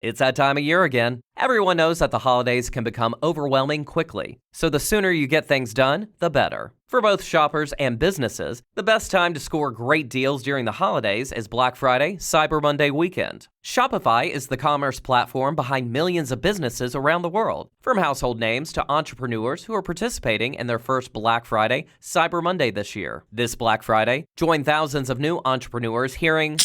It's that time of year again. Everyone knows that the holidays can become overwhelming quickly, so the sooner you get things done, the better. For both shoppers and businesses, the best time to score great deals during the holidays is Black Friday, Cyber Monday weekend. Shopify is the commerce platform behind millions of businesses around the world, from household names to entrepreneurs who are participating in their first Black Friday, Cyber Monday this year. This Black Friday, join thousands of new entrepreneurs hearing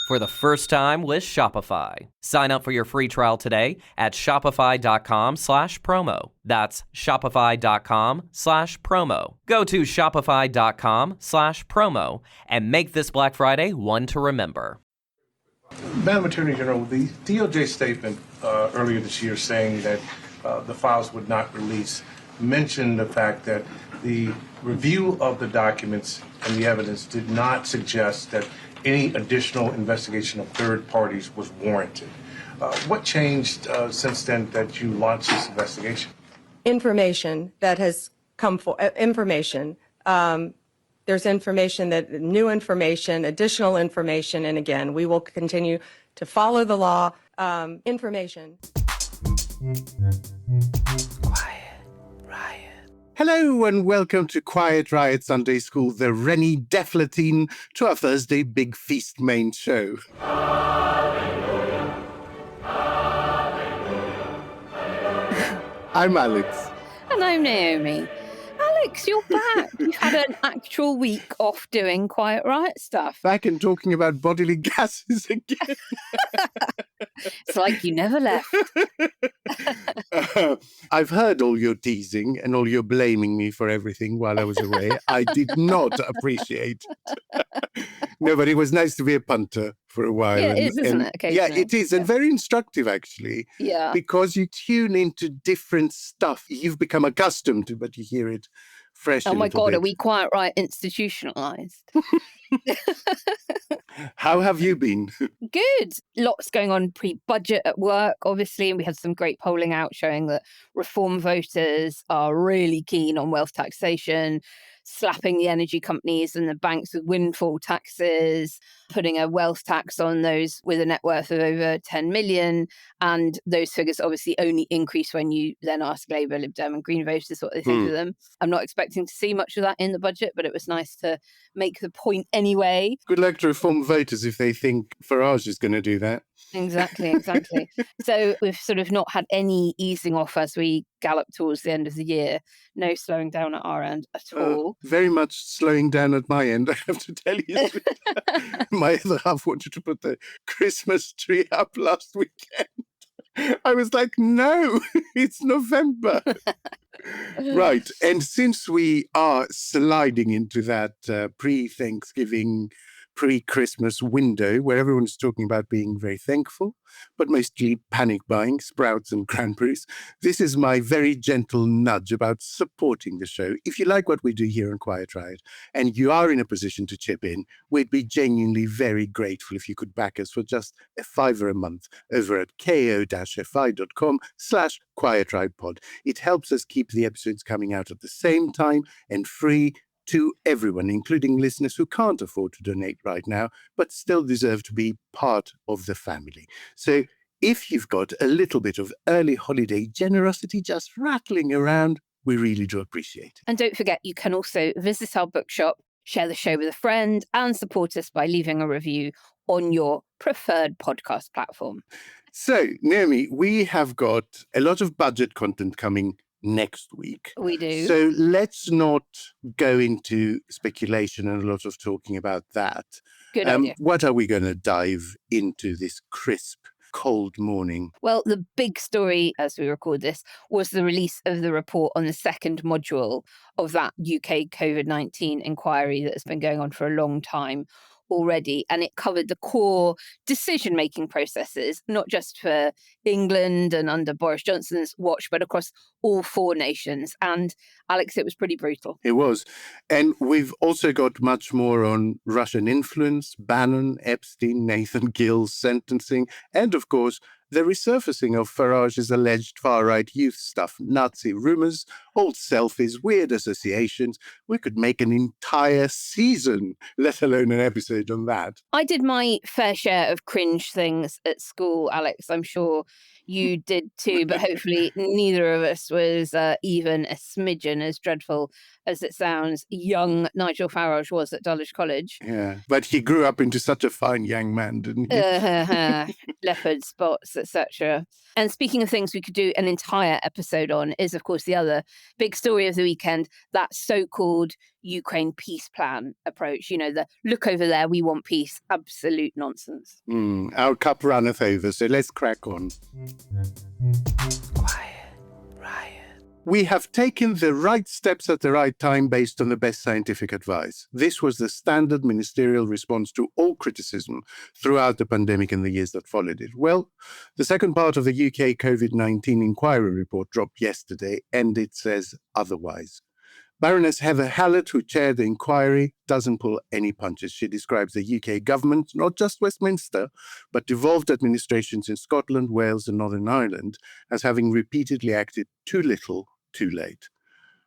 for the first time with Shopify. Sign up for your free trial today at shopify.com/promo. That's shopify.com/promo. Go to shopify.com/promo and make this Black Friday one to remember. Madam Attorney General, the DOJ statement earlier this year saying that the files would not release mentioned the fact that the review of the documents and the evidence did not suggest that any additional investigation of third parties was warranted. What changed since then that you launched this investigation? Information that has come for information. There's information new information, additional information, and again, we will continue to follow the law. Information. Hello and welcome to Quiet Riot Sunday School, the Rennie Deflatine, to our Thursday Big Feast main show. Hallelujah. Hallelujah. I'm Alex. And I'm Naomi. Alex, you're back. You've had an actual week off doing Quiet Riot stuff. Back and talking about bodily gases again. It's like you never left. I've heard all your teasing and all your blaming me for everything while I was away. I did not appreciate it. No, but it was nice to be a punter for a while. Yeah, it is, isn't it? Yeah, it is. And very instructive, actually. Yeah. Because you tune into different stuff you've become accustomed to, but you hear it fresh. Oh my God, bit. are we Quiet Riot institutionalized? How have you been? Good. Lots going on pre-budget at work, obviously, and we had some great polling out showing that reform voters are really keen on wealth taxation, slapping the energy companies and the banks with windfall taxes, putting a wealth tax on those with a net worth of over 10 million. And those figures obviously only increase when you then ask Labour, Lib Dem and Green voters what they think of them. I'm not expecting to see much of that in the budget, but it was nice to make the point anyway. Good luck to reform voters if they think Farage is going to do that. Exactly. So we've sort of not had any easing off as we gallop towards the end of the year. No slowing down at our end at all. Very much slowing down at my end, I have to tell you. My other half wanted to put the Christmas tree up last weekend. I was like, no, it's November. Right. And since we are sliding into that pre-Thanksgiving, pre-Christmas window where everyone's talking about being very thankful, but mostly panic buying sprouts and cranberries, this is my very gentle nudge about supporting the show. If you like what we do here on Quiet Riot and you are in a position to chip in, we'd be genuinely very grateful if you could back us for just $5 a month over at ko-fi.com/quietriotpod. It helps us keep the episodes coming out at the same time and free to everyone, including listeners who can't afford to donate right now, but still deserve to be part of the family. So if you've got a little bit of early holiday generosity just rattling around, we really do appreciate it. And don't forget, you can also visit our bookshop, share the show with a friend, and support us by leaving a review on your preferred podcast platform. So, Naomi, we have got a lot of budget content coming next week. We do. So let's not go into speculation and a lot of talking about that. Good idea. What are we going to dive into this crisp, cold morning? Well, the big story as we record this was the release of the report on the second module of that UK COVID-19 inquiry that has been going on for a long time already, and it covered the core decision-making processes, not just for England and under Boris Johnson's watch, but across all four nations. And Alex, it was pretty brutal. It was. And we've also got much more on Russian influence, Bannon, Epstein, Nathan Gill's sentencing, and of course, the resurfacing of Farage's alleged far-right youth stuff, Nazi rumours, old selfies, weird associations. We could make an entire season, let alone an episode on that. I did my fair share of cringe things at school, Alex. I'm sure you did too, but hopefully neither of us was even a smidgen as dreadful as it sounds young Nigel Farage was at Dulwich College. Yeah, but he grew up into such a fine young man, didn't he? Leopard spots, etc. And speaking of things we could do an entire episode on is, of course, the other big story of the weekend, that so-called Ukraine peace plan approach. You know, the look over there, we want peace. Absolute nonsense. Our cup runneth over, so let's crack on. Quiet, riot. We have taken the right steps at the right time based on the best scientific advice. This was the standard ministerial response to all criticism throughout the pandemic and the years that followed it. Well, the second part of the UK COVID-19 inquiry report dropped yesterday, and it says otherwise. Baroness Heather Hallett, who chaired the inquiry, doesn't pull any punches. She describes the UK government, not just Westminster, but devolved administrations in Scotland, Wales and Northern Ireland, as having repeatedly acted too little, too late.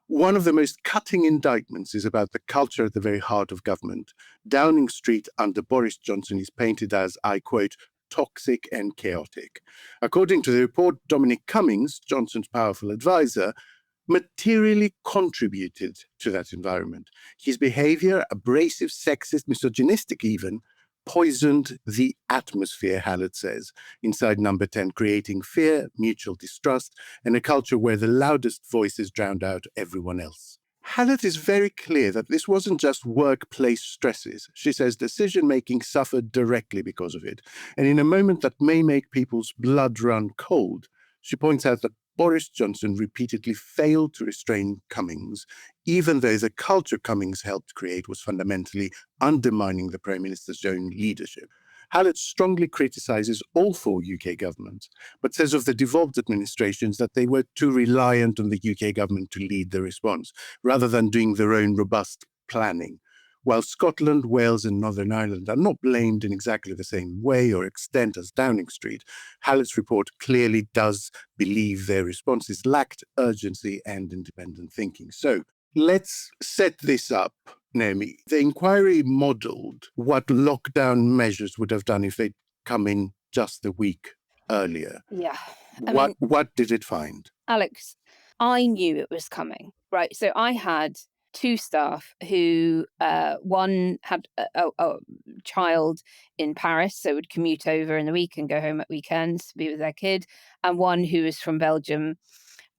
One of the most cutting indictments is about the culture at the very heart of government. Downing Street under Boris Johnson is painted as, I quote, toxic and chaotic. According to the report, Dominic Cummings, Johnson's powerful advisor, materially contributed to that environment. His behavior, abrasive, sexist, misogynistic even, poisoned the atmosphere, Hallett says, inside Number 10, creating fear, mutual distrust, and a culture where the loudest voices drowned out everyone else. Hallett is very clear that this wasn't just workplace stresses. She says decision-making suffered directly because of it. And in a moment that may make people's blood run cold, she points out that Boris Johnson repeatedly failed to restrain Cummings, even though the culture Cummings helped create was fundamentally undermining the Prime Minister's own leadership. Hallett strongly criticises all four UK governments, but says of the devolved administrations that they were too reliant on the UK government to lead the response, rather than doing their own robust planning. While Scotland, Wales and Northern Ireland are not blamed in exactly the same way or extent as Downing Street, Hallett's report clearly does believe their responses lacked urgency and independent thinking. So let's set this up, Naomi. The inquiry modelled what lockdown measures would have done if they'd come in just a week earlier. Yeah. What did it find? Alex, I knew it was coming, right? So I had two staff who, one had a child in Paris, so would commute over in the week and go home at weekends to be with their kid, and one who was from Belgium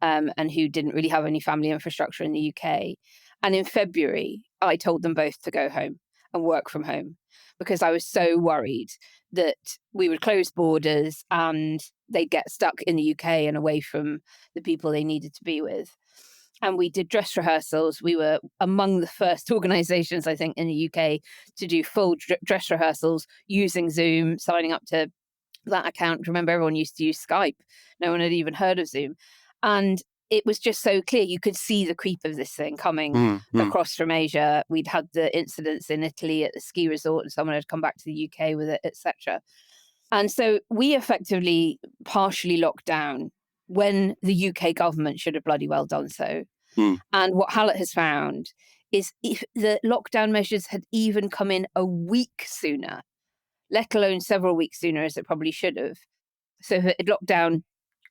and who didn't really have any family infrastructure in the UK. And in February, I told them both to go home and work from home because I was so worried that we would close borders and they'd get stuck in the UK and away from the people they needed to be with. And we did dress rehearsals. We were among the first organisations, I think, in the UK to do full dress rehearsals using Zoom, signing up to that account. Remember, everyone used to use Skype. No one had even heard of Zoom. And it was just so clear. You could see the creep of this thing coming across from Asia. We'd had the incidents in Italy at the ski resort and someone had come back to the UK with it, etc. And so we effectively partially locked down when the UK government should have bloody well done so. And what Hallett has found is if the lockdown measures had even come in a week sooner, let alone several weeks sooner as it probably should have. So if it had locked down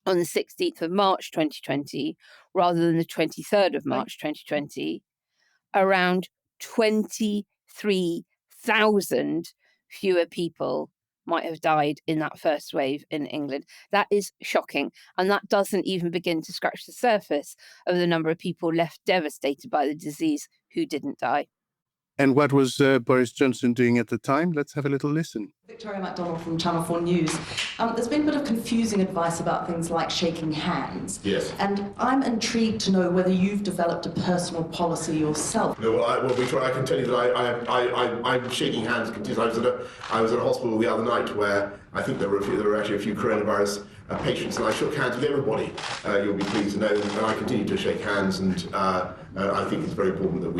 on the 16th of March 2020 rather than the 23rd of March 2020, around 23,000 fewer people might have died in that first wave in England. That is shocking. And that doesn't even begin to scratch the surface of the number of people left devastated by the disease who didn't die. And what was Boris Johnson doing at the time? Let's have a little listen. Victoria MacDonald from Channel 4 News. There's been a bit of confusing advice about things like shaking hands. Yes. And I'm intrigued to know whether you've developed a personal policy yourself. No, I can tell you that I'm shaking hands. I was at a hospital the other night where I think there were actually a few coronavirus patients, and I shook hands with everybody. You'll be pleased to know, and I continue to shake hands. And I think it's very important that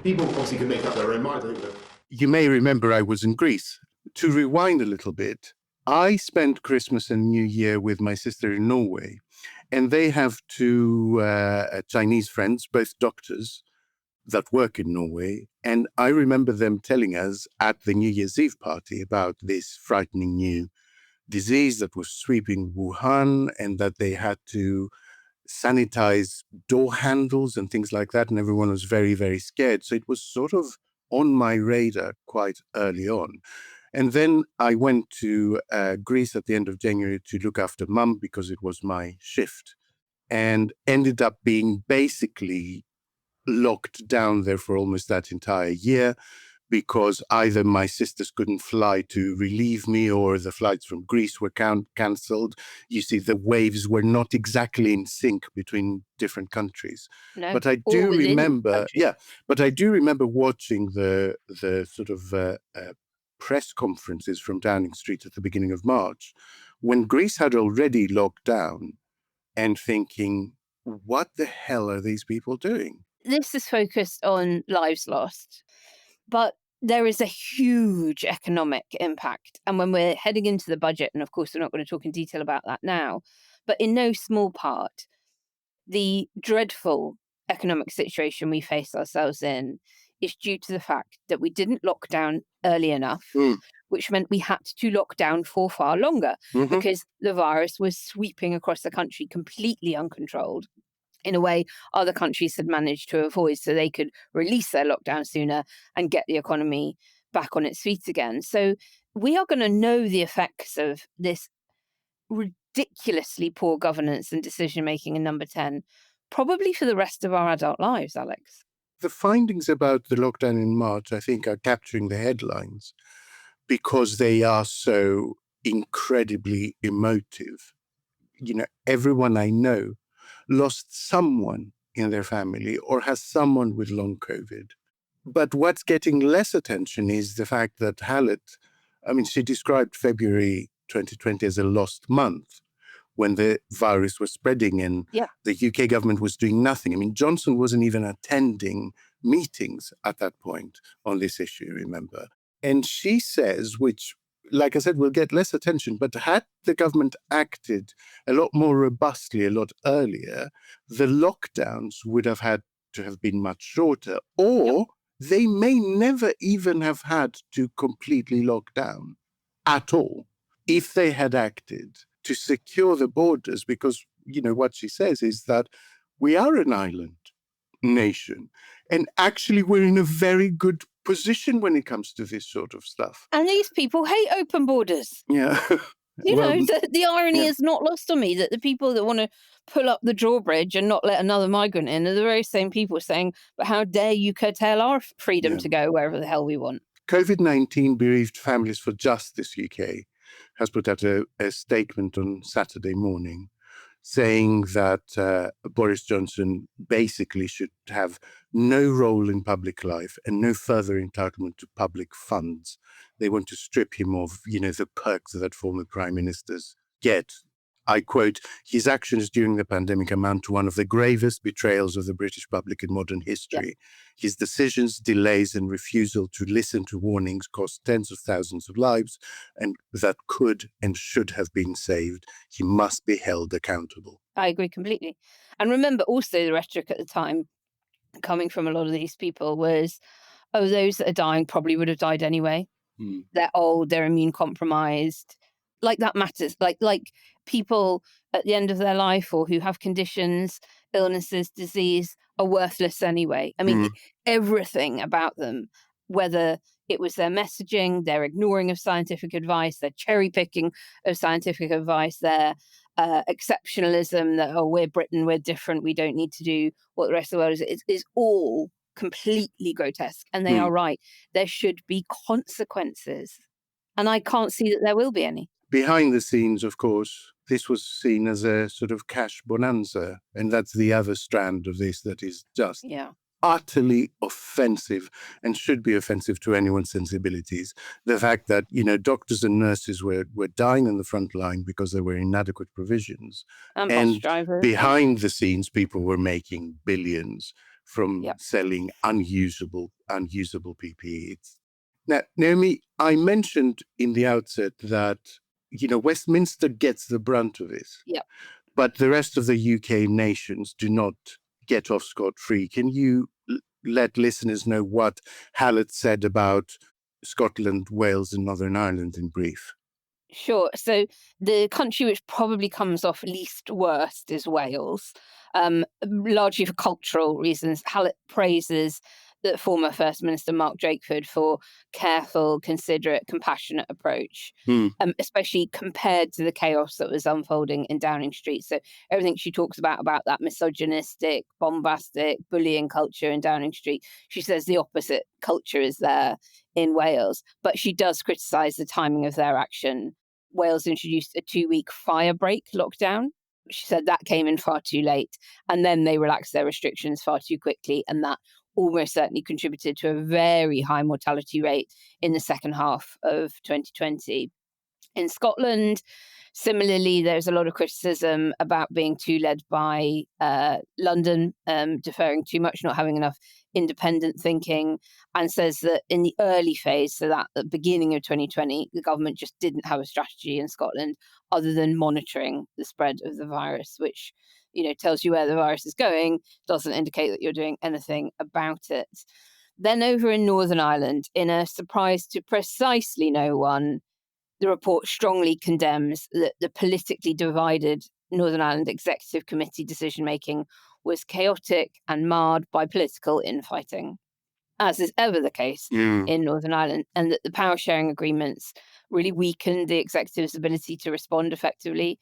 people obviously can make up their own minds. I think that. You may remember I was in Greece. To rewind a little bit, I spent Christmas and New Year with my sister in Norway, and they have two Chinese friends, both doctors, that work in Norway. And I remember them telling us at the New Year's Eve party about this frightening new disease that was sweeping Wuhan, and that they had to sanitize door handles and things like that. And everyone was very, very scared. So it was sort of on my radar quite early on. And then I went to Greece at the end of January to look after Mum because it was my shift, and ended up being basically locked down there for almost that entire year, because either my sisters couldn't fly to relieve me or the flights from Greece were cancelled. You see, the waves were not exactly in sync between different countries. No, But I all do within remember, countries. watching the sort of press conferences from Downing Street at the beginning of March, when Greece had already locked down, and thinking, what the hell are these people doing? This is focused on lives lost, but there is a huge economic impact. And when we're heading into the budget, and of course, we're not going to talk in detail about that now, but in no small part, the dreadful economic situation we face ourselves in is due to the fact that we didn't lock down early enough, which meant we had to lock down for far longer because the virus was sweeping across the country completely uncontrolled in a way other countries had managed to avoid, so they could release their lockdown sooner and get the economy back on its feet again. So we are going to know the effects of this ridiculously poor governance and decision-making in Number 10, probably for the rest of our adult lives, Alex. The findings about the lockdown in March, I think, are capturing the headlines because they are so incredibly emotive. Everyone I know lost someone in their family or has someone with long COVID. But what's getting less attention is the fact that she described February 2020 as a lost month when the virus was spreading and the UK government was doing nothing. Johnson wasn't even attending meetings at that point on this issue, remember? And she says, which, like I said, will get less attention, but had the government acted a lot more robustly a lot earlier, the lockdowns would have had to have been much shorter, or they may never even have had to completely lock down at all if they had acted to secure the borders, because, what she says is that we are an island nation, and actually we're in a very good position when it comes to this sort of stuff. And these people hate open borders. Yeah. The irony is not lost on me that the people that want to pull up the drawbridge and not let another migrant in are the very same people saying, but how dare you curtail our freedom to go wherever the hell we want. COVID-19 Bereaved Families for Justice UK has put out a statement on Saturday morning saying that Boris Johnson basically should have no role in public life and no further entitlement to public funds. They want to strip him of, the perks that former prime ministers get. I quote, "His actions during the pandemic amount to one of the gravest betrayals of the British public in modern history. His decisions, delays, and refusal to listen to warnings cost tens of thousands of lives, and that could and should have been saved. He must be held accountable." I agree completely. And remember also the rhetoric at the time coming from a lot of these people was, oh, those that are dying probably would have died anyway. They're old, they're immune compromised. Like that matters. Like people at the end of their life or who have conditions, illnesses, disease are worthless anyway. Everything about them, whether it was their messaging, their ignoring of scientific advice, their cherry picking of scientific advice, their exceptionalism that, oh, we're Britain, we're different, we don't need to do what the rest of the world is all completely grotesque. And they are right. There should be consequences. And I can't see that there will be any. Behind the scenes, of course, this was seen as a sort of cash bonanza. And that's the other strand of this that is just utterly offensive and should be offensive to anyone's sensibilities. The fact that, doctors and nurses were dying on the front line because there were inadequate provisions. And bus drivers. Behind the scenes, people were making billions from selling unusable PPE. Now, Naomi, I mentioned in the outset that, Westminster gets the brunt of it. Yeah. But the rest of the UK nations do not get off scot-free. Can you let listeners know what Hallett said about Scotland, Wales and Northern Ireland in brief? Sure. So the country which probably comes off least worst is Wales, largely for cultural reasons. Hallett praises the former First Minister Mark Drakeford for careful, considerate, compassionate approach, especially compared to the chaos that was unfolding in Downing Street. So everything she talks about that misogynistic, bombastic, bullying culture in Downing Street, she says the opposite culture is there in Wales, but she does criticise the timing of their action. Wales introduced a 2-week fire break lockdown. She said that came in far too late, and then they relaxed their restrictions far too quickly, and that almost certainly contributed to a very high mortality rate in the second half of 2020. In Scotland, similarly, there's a lot of criticism about being too led by London, deferring too much, not having enough independent thinking, and says that in the early phase, so that at the beginning of 2020, the government just didn't have a strategy in Scotland other than monitoring the spread of the virus, which tells you where the virus is going, doesn't indicate that you're doing anything about it. Then over in Northern Ireland, in a surprise to precisely no one, the report strongly condemns that the politically divided Northern Ireland Executive Committee decision-making was chaotic and marred by political infighting, as is ever the case in Northern Ireland, and that the power-sharing agreements really weakened the executive's ability to respond effectively.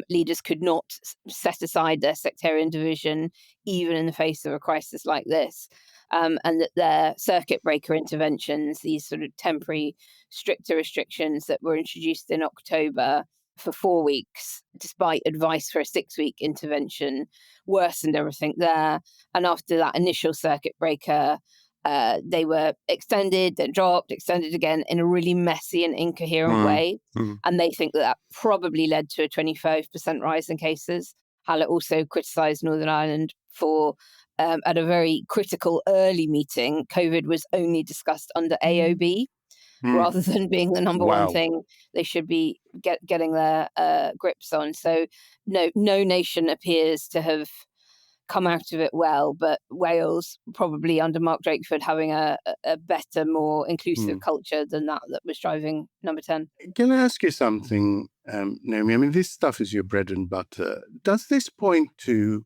Leaders could not set aside their sectarian division, even in the face of a crisis like this. And that their circuit breaker interventions, these sort of temporary, stricter restrictions that were introduced in October for 4 weeks, despite advice for a 6-week intervention, worsened everything there. And after that initial circuit breaker, they were extended, then dropped, extended again in a really messy and incoherent way. And they think that probably led to a 25% rise in cases. Hallett also criticised Northern Ireland for, at a very critical early meeting, COVID was only discussed under AOB, rather than being the number one thing they should be getting their grips on. So no nation appears to have come out of it well, but Wales, probably under Mark Drakeford, having a better, more inclusive culture than that was driving number 10. Can I ask you something, Naomi? I mean, this stuff is your bread and butter. Does this point to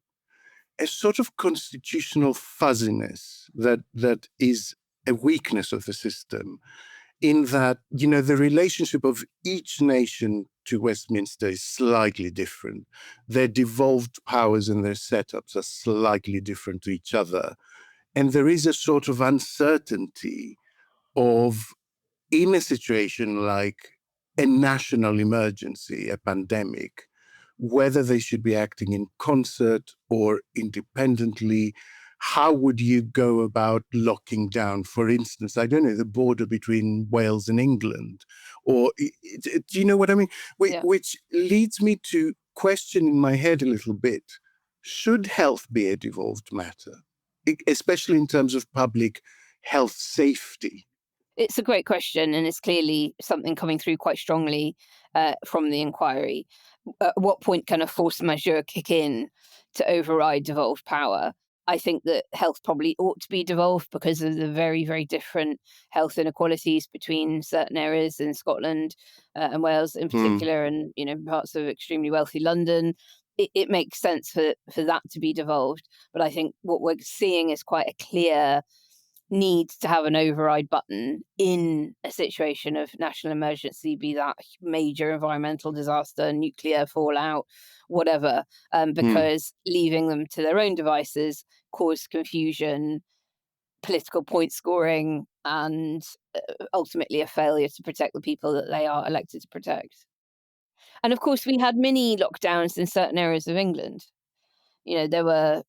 a sort of constitutional fuzziness that is a weakness of the system, in that, the relationship of each nation to Westminster is slightly different. Their devolved powers and their setups are slightly different to each other. And there is a sort of uncertainty of, in a situation like a national emergency, a pandemic, whether they should be acting in concert or independently. How would you go about locking down, for instance, I don't know, the border between Wales and England? Or do you know what I mean? Which leads me to question in my head a little bit, should health be a devolved matter, especially in terms of public health safety? It's a great question, and it's clearly something coming through quite strongly from the inquiry. At what point can a force majeure kick in to override devolved power? I think that health probably ought to be devolved because of the very, very different health inequalities between certain areas in Scotland and Wales in particular, and parts of extremely wealthy London. It makes sense for that to be devolved. But I think what we're seeing is quite a clear need to have an override button in a situation of national emergency, be that major environmental disaster, nuclear fallout, whatever, because leaving them to their own devices caused confusion, political point scoring, and ultimately a failure to protect the people that they are elected to protect. And of course, we had mini lockdowns in certain areas of England. There were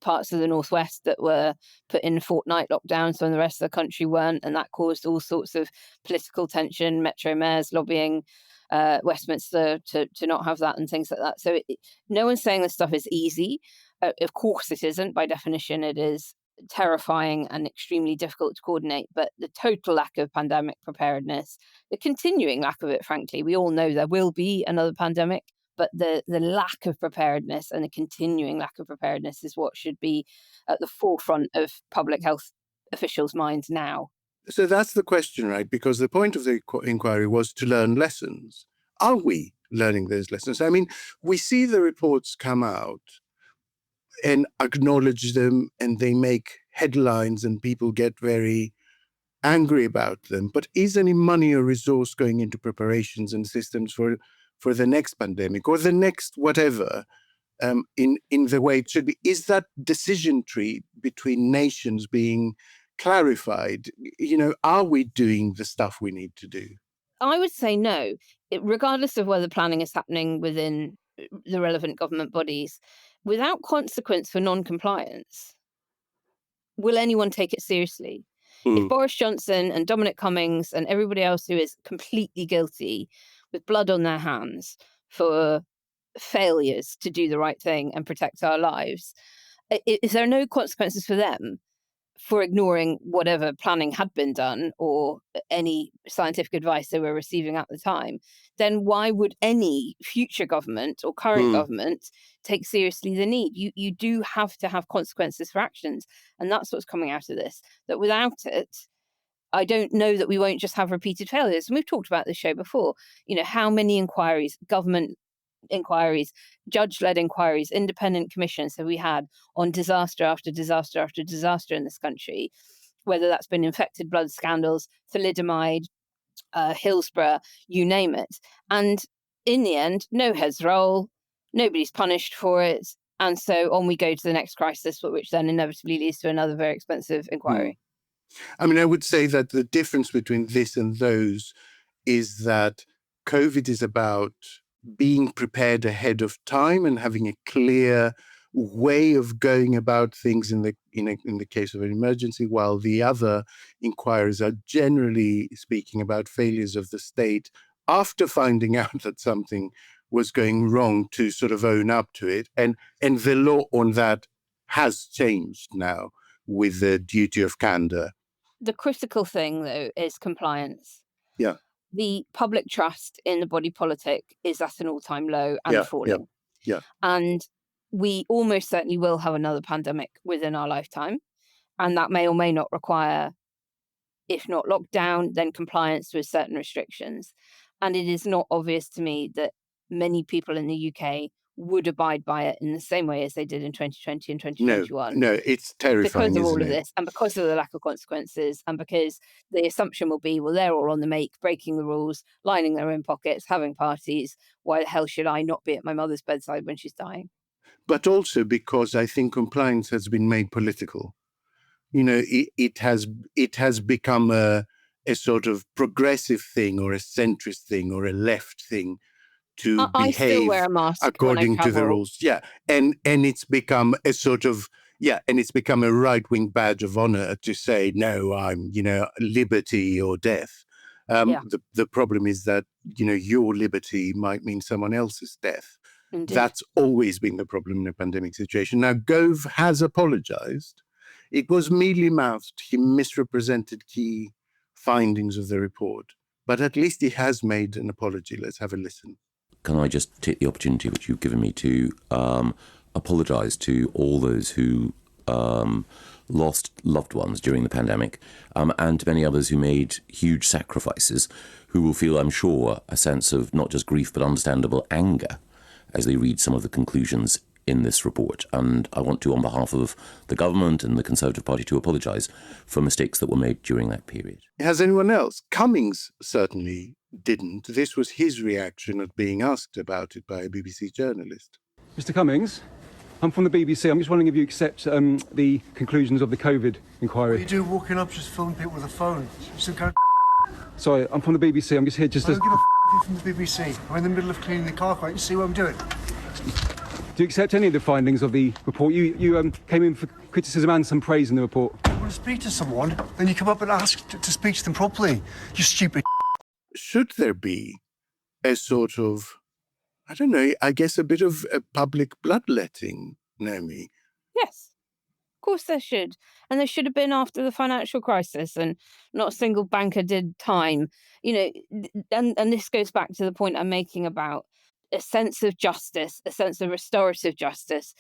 parts of the northwest that were put in fortnight lockdowns when the rest of the country weren't, and that caused all sorts of political tension, Metro mayors lobbying Westminster to not have that and things like that. So no one's saying this stuff is easy. Of course it isn't. By definition, it is terrifying and extremely difficult to coordinate. But the total lack of pandemic preparedness, the continuing lack of it, frankly, we all know there will be another pandemic, but the lack of preparedness and the continuing lack of preparedness is what should be at the forefront of public health officials' minds now. So that's the question, right? Because the point of the inquiry was to learn lessons. Are we learning those lessons? I mean, we see the reports come out and acknowledge them, and they make headlines and people get very angry about them. But is any money or resource going into preparations and systems for the next pandemic or the next whatever in the way it should be? Is that decision tree between nations being clarified? Are we doing the stuff we need to do? I would say no, regardless of whether planning is happening within the relevant government bodies. Without consequence for non-compliance, will anyone take it seriously? If Boris Johnson and Dominic Cummings and everybody else who is completely guilty with blood on their hands for failures to do the right thing and protect our lives, is there no consequences for them for ignoring whatever planning had been done or any scientific advice they were receiving at the time, then why would any future government or current government take seriously the need? You do have to have consequences for actions. And that's what's coming out of this, that without it, I don't know that we won't just have repeated failures. And we've talked about this show before, how many inquiries, government inquiries, judge-led inquiries, independent commissions have we had on disaster after disaster after disaster in this country, whether that's been infected blood scandals, thalidomide, Hillsborough, you name it. And in the end, no heads roll, nobody's punished for it. And so on we go to the next crisis, which then inevitably leads to another very expensive inquiry. I mean, I would say that the difference between this and those is that COVID is about being prepared ahead of time and having a clear way of going about things in the case of an emergency, while the other inquiries are generally speaking about failures of the state after finding out that something was going wrong to sort of own up to it. And the law on that has changed now with the duty of candor. The critical thing, though, is compliance. Yeah. The public trust in the body politic is at an all-time low and falling. Yeah. And we almost certainly will have another pandemic within our lifetime. And that may or may not require, if not lockdown, then compliance with certain restrictions. And it is not obvious to me that many people in the UK would abide by it in the same way as they did in 2020 and 2021. No, it's terrifying, because of all isn't of it? this, and because of the lack of consequences, and because the assumption will be, well, they're all on the make, breaking the rules, lining their own pockets, having parties. Why the hell should I not be at my mother's bedside when she's dying? But also because I think compliance has been made political. It has become a sort of progressive thing or a centrist thing or a left thing to I still behave wear a mask according to the travel. rules. Yeah. And it's become a sort of, and it's become a right-wing badge of honor to say, no, I'm, liberty or death. The problem is that, your liberty might mean someone else's death. Indeed. That's always been the problem in a pandemic situation. Now, Gove has apologized. It was mealy-mouthed. He misrepresented key findings of the report. But at least he has made an apology. Let's have a listen. Can I just take the opportunity which you've given me to apologise to all those who lost loved ones during the pandemic, and to many others who made huge sacrifices, who will feel, I'm sure, a sense of not just grief but understandable anger as they read some of the conclusions in this report. And I want to, on behalf of the government and the Conservative Party, to apologise for mistakes that were made during that period. Has anyone else? Cummings certainly didn't. This was his reaction at being asked about it by a BBC journalist. Mr. Cummings, I'm from the BBC. I'm just wondering if you accept the conclusions of the COVID inquiry. What are you doing walking up just filming people with a phone? Sorry, I'm from the BBC. I'm just here just I don't give a from the BBC. I'm in the middle of cleaning the car quite. You see what I'm doing? Do you accept any of the findings of the report? You came in for criticism and some praise in the report. You want to speak to someone, then you come up and ask to speak to them properly. You stupid. Should there be a sort of, I don't know, I guess a bit of a public bloodletting, Naomi? Yes, of course there should. And there should have been after the financial crisis, and not a single banker did time. And this goes back to the point I'm making about a sense of justice, a sense of restorative justice.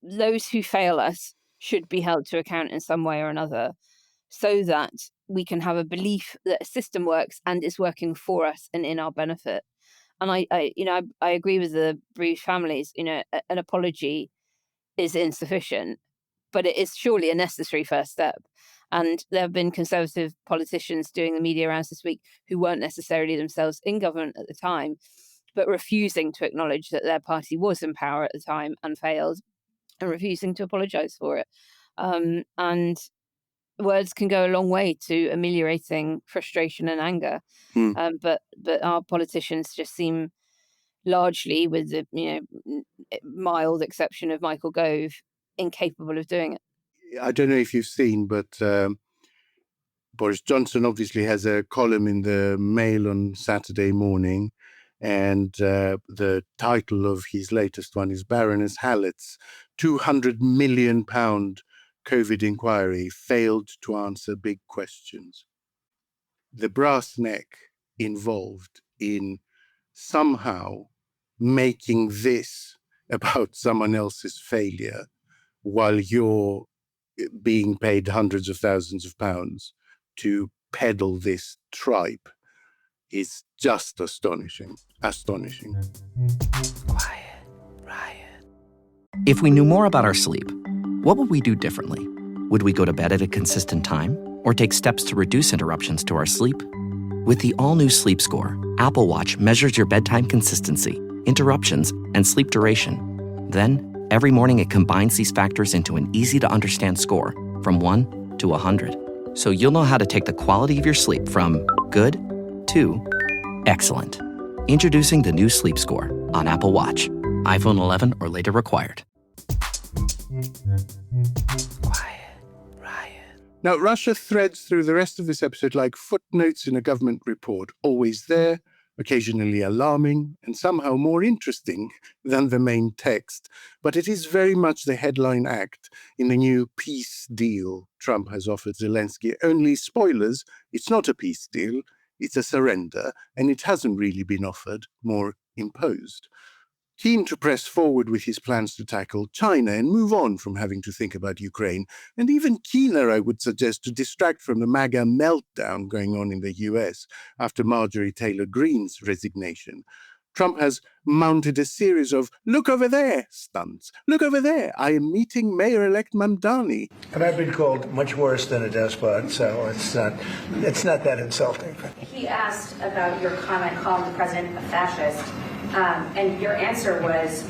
Those who fail us should be held to account in some way or another, so that we can have a belief that a system works and is working for us and in our benefit. And I agree with the bereaved families. An apology is insufficient, but it is surely a necessary first step. And there have been Conservative politicians doing the media rounds this week who weren't necessarily themselves in government at the time, but refusing to acknowledge that their party was in power at the time and failed, and refusing to apologise for it. And words can go a long way to ameliorating frustration and anger. But our politicians just seem, largely with the mild exception of Michael Gove, incapable of doing it. I don't know if you've seen, but Boris Johnson obviously has a column in the Mail on Saturday morning, and the title of his latest one is Baroness Hallett's £200 million COVID inquiry failed to answer big questions. The brass neck involved in somehow making this about someone else's failure while you're being paid hundreds of thousands of pounds to peddle this tripe is just astonishing. Quiet riot. If we knew more about our sleep, what would we do differently? Would we go to bed at a consistent time or take steps to reduce interruptions to our sleep? With the all-new Sleep Score, Apple Watch measures your bedtime consistency, interruptions, and sleep duration. Then, every morning it combines these factors into an easy-to-understand score from 1 to 100. So you'll know how to take the quality of your sleep from good to excellent. Introducing the new Sleep Score on Apple Watch. iPhone 11 or later required. Quiet riot. Now, Russia threads through the rest of this episode like footnotes in a government report, always there, occasionally alarming, and somehow more interesting than the main text. But it is very much the headline act in the new peace deal Trump has offered Zelensky. Only spoilers, it's not a peace deal, it's a surrender, and it hasn't really been offered, more imposed. Keen to press forward with his plans to tackle China and move on from having to think about Ukraine, and even keener, I would suggest, to distract from the MAGA meltdown going on in the US after Marjorie Taylor Greene's resignation. Trump has mounted a series of "look over there" stunts. Look over there, I am meeting Mayor-elect Mamdani. And I've been called much worse than a despot, so it's not that insulting. He asked about your comment calling the president a fascist. And your answer was,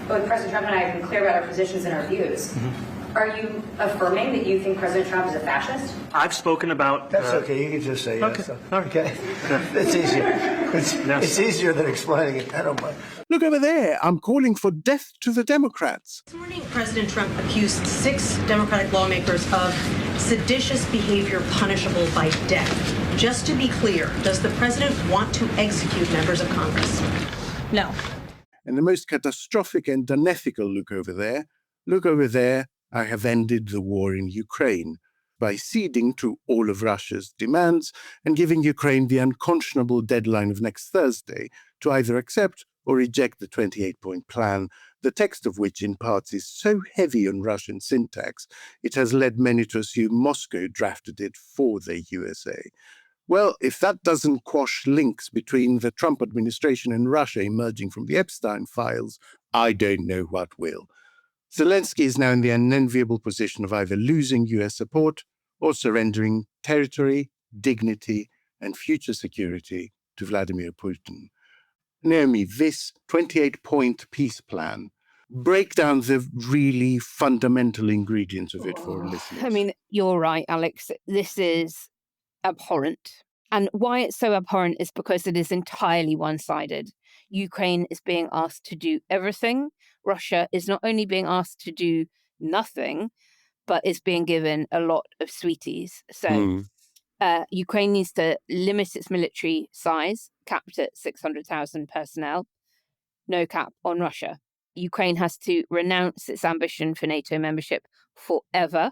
both President Trump and I have been clear about our positions and our views. Mm-hmm. Are you affirming that you think President Trump is a fascist? I've spoken about... That's okay, you can just say yes. Okay. It's easier. It's easier than explaining it. I don't mind. Look over there, I'm calling for death to the Democrats. This morning, President Trump accused 6 Democratic lawmakers of seditious behavior punishable by death. Just to be clear, does the president want to execute members of Congress? No. And the most catastrophic and unethical look over there, I have ended the war in Ukraine by ceding to all of Russia's demands and giving Ukraine the unconscionable deadline of next Thursday to either accept or reject the 28-point plan, the text of which in parts is so heavy on Russian syntax, it has led many to assume Moscow drafted it for the USA. Well, if that doesn't quash links between the Trump administration and Russia emerging from the Epstein files, I don't know what will. Zelensky is now in the unenviable position of either losing US support or surrendering territory, dignity, and future security to Vladimir Putin. Naomi, this 28-point peace plan, break down the really fundamental ingredients of it for listeners. I mean, you're right, Alex. This is abhorrent. And why it's so abhorrent is because it is entirely one-sided. Ukraine is being asked to do everything. Russia is not only being asked to do nothing, but is being given a lot of sweeties. So Ukraine needs to limit its military size, capped at 600,000 personnel. No cap on Russia. Ukraine has to renounce its ambition for NATO membership forever.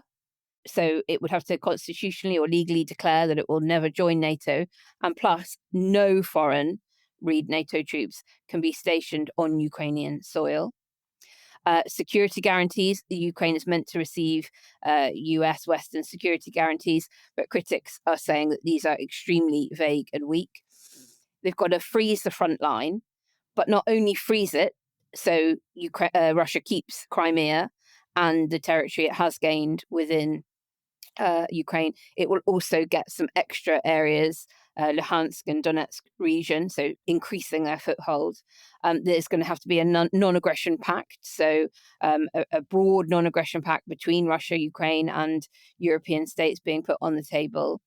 So it would have to constitutionally or legally declare that it will never join NATO. And plus, no foreign, read NATO troops, can be stationed on Ukrainian soil. Security guarantees. The Ukraine is meant to receive US Western security guarantees, but critics are saying that these are extremely vague and weak. They've got to freeze the front line, but not only freeze it, so Russia keeps Crimea and the territory it has gained within Ukraine, it will also get some extra areas, Luhansk and Donetsk region, so increasing their foothold. There's going to have to be a non-aggression pact, so a broad non-aggression pact between Russia, Ukraine, and European states being put on the table.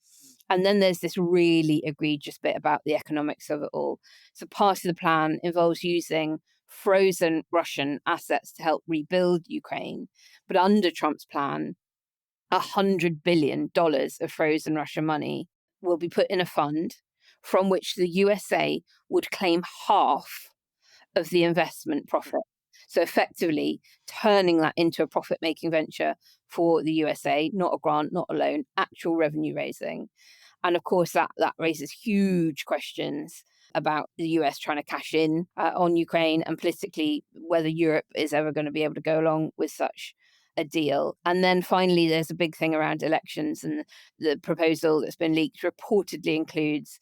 And then there's this really egregious bit about the economics of it all. So part of the plan involves using frozen Russian assets to help rebuild Ukraine. But under Trump's plan, $100 billion of frozen Russian money will be put in a fund from which the USA would claim half of the investment profit. So effectively turning that into a profit-making venture for the USA, not a grant, not a loan, actual revenue raising. And of course, that raises huge questions about the US trying to cash in on Ukraine, and politically whether Europe is ever going to be able to go along with such a deal. And then finally, there's a big thing around elections, and the proposal that's been leaked reportedly includes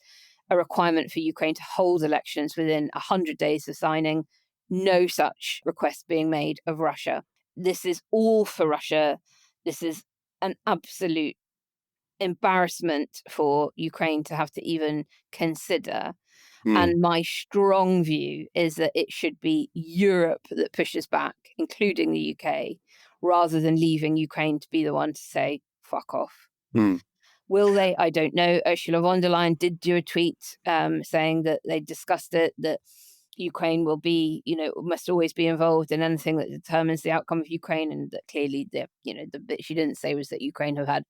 a requirement for Ukraine to hold elections within 100 days of signing. No such request being made of Russia. This is all for Russia. This is an absolute embarrassment for Ukraine to have to even consider. And my strong view is that it should be Europe that pushes back, including the UK, rather than leaving Ukraine to be the one to say, fuck off. Will they? I don't know. Ursula von der Leyen did do a tweet saying that they discussed it, that Ukraine will be, must always be involved in anything that determines the outcome of Ukraine. And that clearly, the bit she didn't say was that Ukraine have had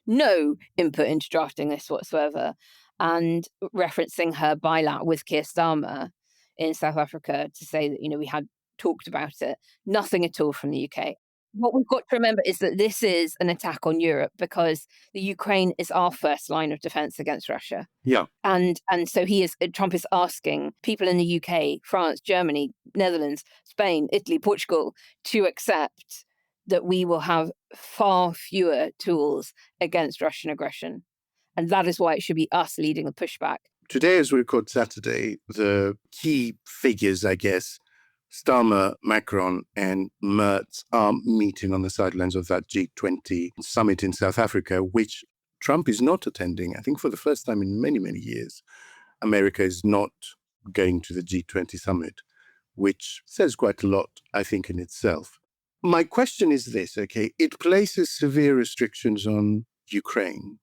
no input into drafting this whatsoever. And referencing her bilat with Keir Starmer in South Africa to say that, we had talked about it, nothing at all from the UK. What we've got to remember is that this is an attack on Europe because the Ukraine is our first line of defense against Russia. Yeah. And so Trump is asking people in the UK, France, Germany, Netherlands, Spain, Italy, Portugal to accept that we will have far fewer tools against Russian aggression. And that is why it should be us leading the pushback. Today, as we record Saturday, the key figures, I guess, Starmer, Macron, and Merz are meeting on the sidelines of that G20 summit in South Africa, which Trump is not attending. I think for the first time in many, many years, America is not going to the G20 summit, which says quite a lot, I think, in itself. My question is this, okay? It places severe restrictions on Ukraine.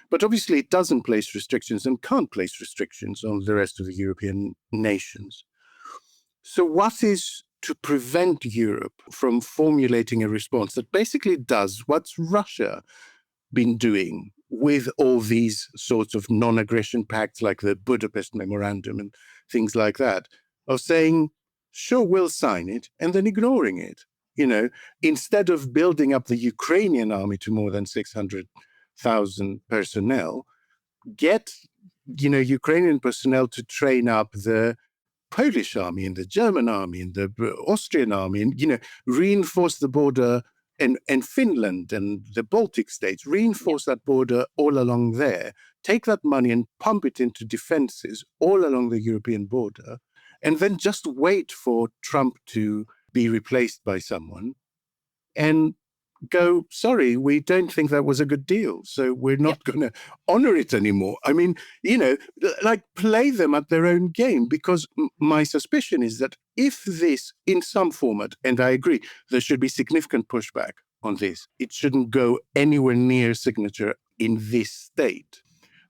But obviously it doesn't place restrictions and can't place restrictions on the rest of the European nations. So what is to prevent Europe from formulating a response that basically does what's Russia been doing with all these sorts of non-aggression pacts like the Budapest Memorandum and things like that, of saying, sure, we'll sign it, and then ignoring it? Instead of building up the Ukrainian army to more than 600,000 personnel, get, Ukrainian personnel to train up the Polish army and the German army and the Austrian army and, reinforce the border and Finland and the Baltic states, reinforce that border all along there, take that money and pump it into defenses all along the European border, and then just wait for Trump to be replaced by someone and go, sorry, we don't think that was a good deal, so we're not going to honor it anymore. I mean, play them at their own game, because my suspicion is that if this, in some format, and I agree, there should be significant pushback on this, it shouldn't go anywhere near signature in this state.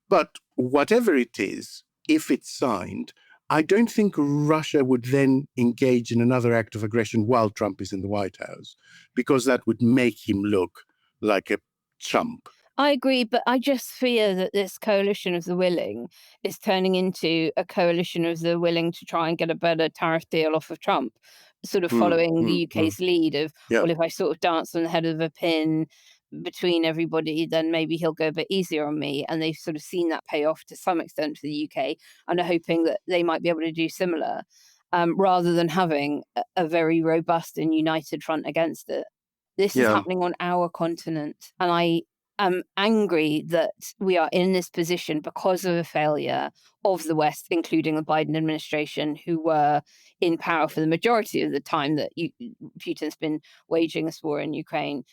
But whatever it is, if it's signed, I don't think Russia would then engage in another act of aggression while Trump is in the White House, because that would make him look like a chump. I agree, but I just fear that this coalition of the willing is turning into a coalition of the willing to try and get a better tariff deal off of Trump. sort of following the UK's lead of, Yeah. well, if I sort of dance on the head of a pin between everybody, then maybe he'll go a bit easier on me. And they've sort of seen that pay off to some extent for the UK and are hoping that they might be able to do similar, rather than having a very robust and united front against it. This is happening on our continent. And I am angry that we are in this position because of a failure of the West, including the Biden administration, who were in power for the majority of the time that Putin's been waging this war in Ukraine,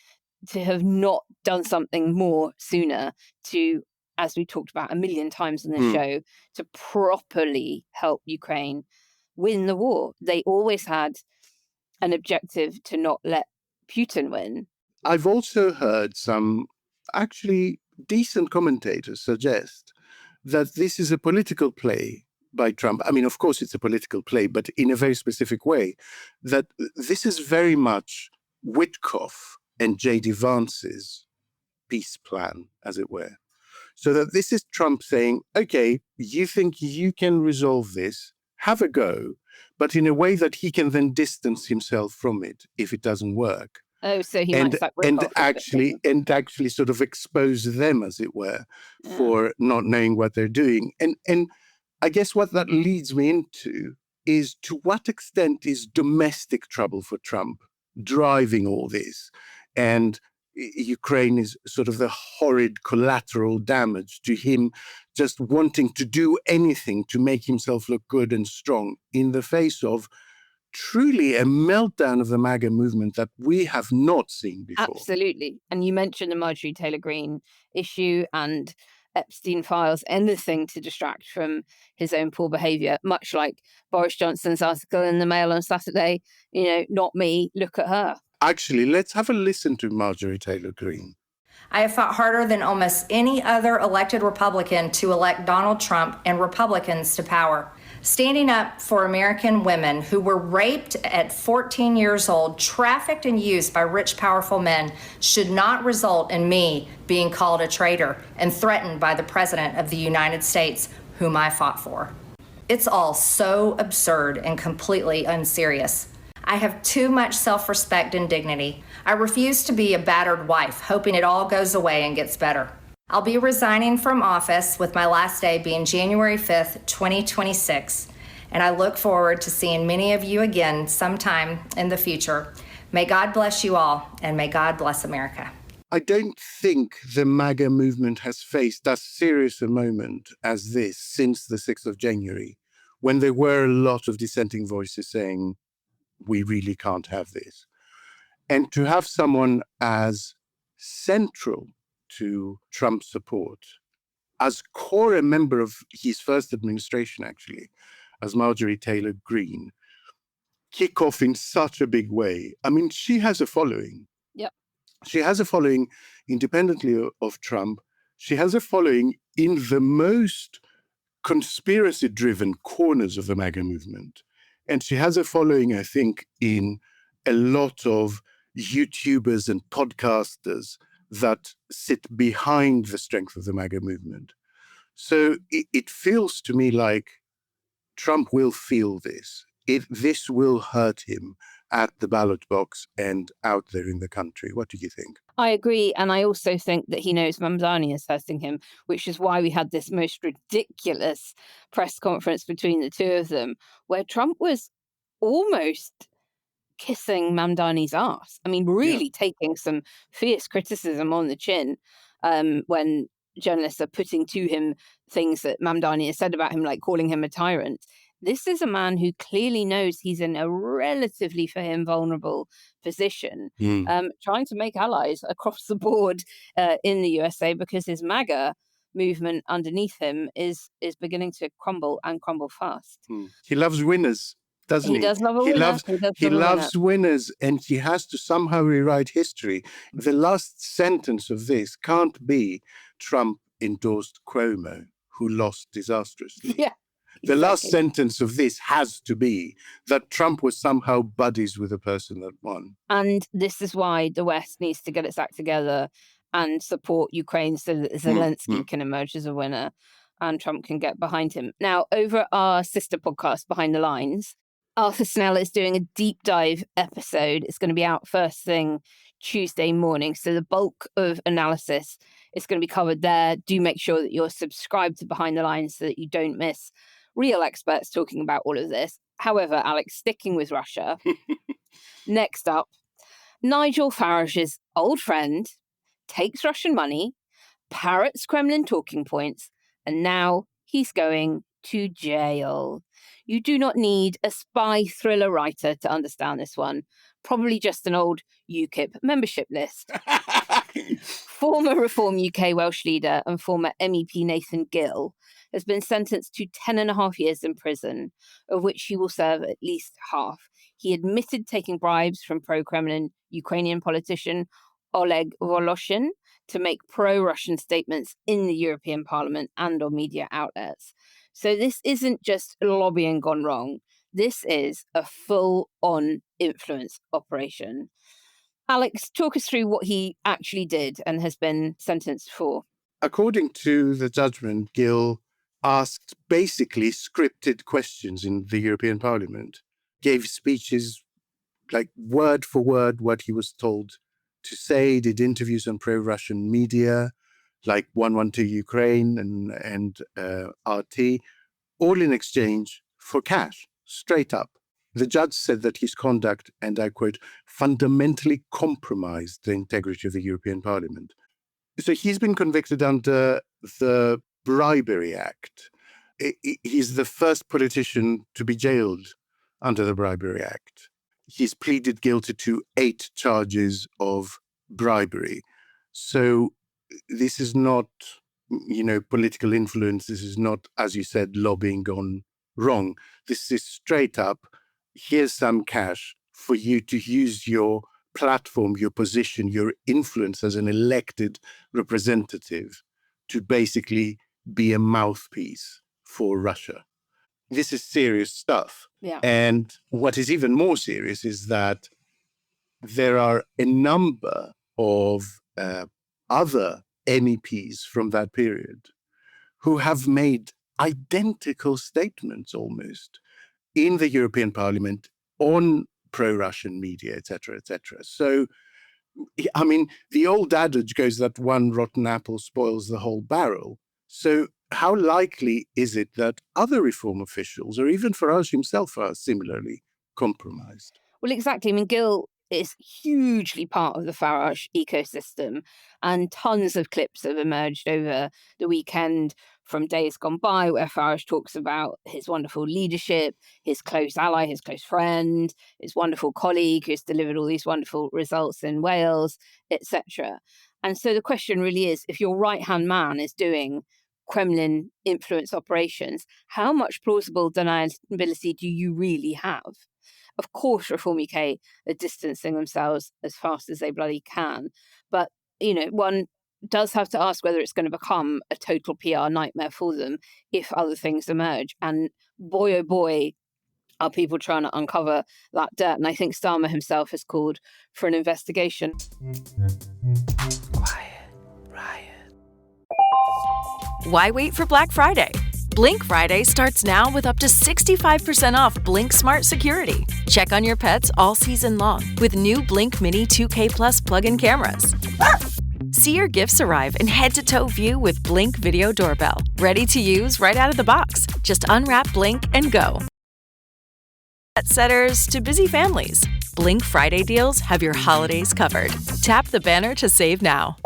to have not done something more sooner to, as we talked about a million times on this show, to properly help Ukraine win the war. They always had an objective to not let Putin win. I've also heard some actually decent commentators suggest that this is a political play by Trump. I mean, of course, it's a political play, but in a very specific way, that this is very much Witkoff and J.D. Vance's peace plan, as it were. So that this is Trump saying, okay, you think you can resolve this, have a go, but in a way that he can then distance himself from it if it doesn't work. Oh, so he might start and actually sort of expose them, as it were, for not knowing what they're doing. And I guess what that leads me into is, to what extent is domestic trouble for Trump driving all this? And Ukraine is sort of the horrid collateral damage to him just wanting to do anything to make himself look good and strong in the face of truly a meltdown of the MAGA movement that we have not seen before. Absolutely. And you mentioned the Marjorie Taylor Greene issue and Epstein files, anything to distract from his own poor behaviour, much like Boris Johnson's article in the Mail on Saturday, not me, look at her. Actually, let's have a listen to Marjorie Taylor Greene. I have fought harder than almost any other elected Republican to elect Donald Trump and Republicans to power. Standing up for American women who were raped at 14 years old, trafficked and used by rich, powerful men should not result in me being called a traitor and threatened by the President of the United States, whom I fought for. It's all so absurd and completely unserious. I have too much self-respect and dignity. I refuse to be a battered wife, hoping it all goes away and gets better. I'll be resigning from office, with my last day being January 5th, 2026, and I look forward to seeing many of you again sometime in the future. May God bless you all, and may God bless America. I don't think the MAGA movement has faced as serious a moment as this since the 6th of January, when there were a lot of dissenting voices saying, we really can't have this. And to have someone as central to Trump's support, as core a member of his first administration, actually, as Marjorie Taylor Greene, kick off in such a big way. I mean, she has a following. Yep. She has a following independently of Trump. She has a following in the most conspiracy-driven corners of the MAGA movement. And she has a following, I think, in a lot of YouTubers and podcasters that sit behind the strength of the MAGA movement. So it feels to me like Trump will feel this. This will hurt him at the ballot box and out there in the country. What do you think? I agree. And I also think that he knows Mamdani is hurting him, which is why we had this most ridiculous press conference between the two of them, where Trump was almost kissing Mamdani's ass. I mean, really taking some fierce criticism on the chin when journalists are putting to him things that Mamdani has said about him, like calling him a tyrant. This is a man who clearly knows he's in a relatively, for him, vulnerable position, trying to make allies across the board in the USA, because his MAGA movement underneath him is beginning to crumble, and crumble fast. He loves winners, doesn't he? He does love a winner. He loves winners, and he has to somehow rewrite history. The last sentence of this can't be Trump endorsed Cuomo, who lost disastrously. Yeah. The last sentence of this has to be that Trump was somehow buddies with the person that won. And this is why the West needs to get its act together and support Ukraine so that Zelensky can emerge as a winner and Trump can get behind him. Now, over our sister podcast, Behind the Lines, Arthur Snell is doing a deep dive episode. It's going to be out first thing Tuesday morning. So the bulk of analysis is going to be covered there. Do make sure that you're subscribed to Behind the Lines so that you don't miss real experts talking about all of this. However, Alex, sticking with Russia, next up, Nigel Farage's old friend takes Russian money, parrots Kremlin talking points, and now he's going to jail. You do not need a spy thriller writer to understand this one. Probably just an old UKIP membership list. Former Reform UK Welsh leader and former MEP Nathan Gill has been sentenced to 10.5 years in prison, of which he will serve at least half. He admitted taking bribes from pro-Kremlin Ukrainian politician Oleg Voloshin to make pro-Russian statements in the European Parliament and on media outlets. So this isn't just lobbying gone wrong. This is a full-on influence operation. Alex, talk us through what he actually did and has been sentenced for. According to the judgment, Gill asked basically scripted questions in the European Parliament, gave speeches like word for word what he was told to say, did interviews on pro-Russian media, like 112 Ukraine and RT, all in exchange for cash, straight up. The judge said that his conduct, and I quote, fundamentally compromised the integrity of the European Parliament. So he's been convicted under the Bribery Act. He's the first politician to be jailed under the Bribery Act. He's pleaded guilty to 8 charges of bribery. So this is not, political influence. This is not, as you said, lobbying gone wrong. This is straight up, here's some cash for you to use your platform, your position, your influence as an elected representative to basically be a mouthpiece for Russia. This is serious stuff. Yeah. And what is even more serious is that there are a number of other MEPs from that period who have made identical statements almost in the European Parliament on pro-Russian media, etc., etc. So, I mean, the old adage goes that one rotten apple spoils the whole barrel. So how likely is it that other reform officials, or even Farage himself, are similarly compromised? Well, exactly. I mean, Gill is hugely part of the Farage ecosystem, and tons of clips have emerged over the weekend from days gone by where Farage talks about his wonderful leadership, his close ally, his close friend, his wonderful colleague who's delivered all these wonderful results in Wales, etc. And so the question really is, if your right-hand man is doing Kremlin influence operations, how much plausible deniability do you really have? Of course, Reform UK are distancing themselves as fast as they bloody can. But, one does have to ask whether it's going to become a total PR nightmare for them if other things emerge. And boy, oh boy, are people trying to uncover that dirt. And I think Starmer himself has called for an investigation. Quiet riot. Why wait for Black Friday? Blink Friday starts now with up to 65% off Blink Smart Security. Check on your pets all season long with new Blink Mini 2K Plus plug-in cameras. See your gifts arrive in head-to-toe view with Blink Video Doorbell. Ready to use right out of the box. Just unwrap Blink and go. Pet setters to busy families. Blink Friday deals have your holidays covered. Tap the banner to save now.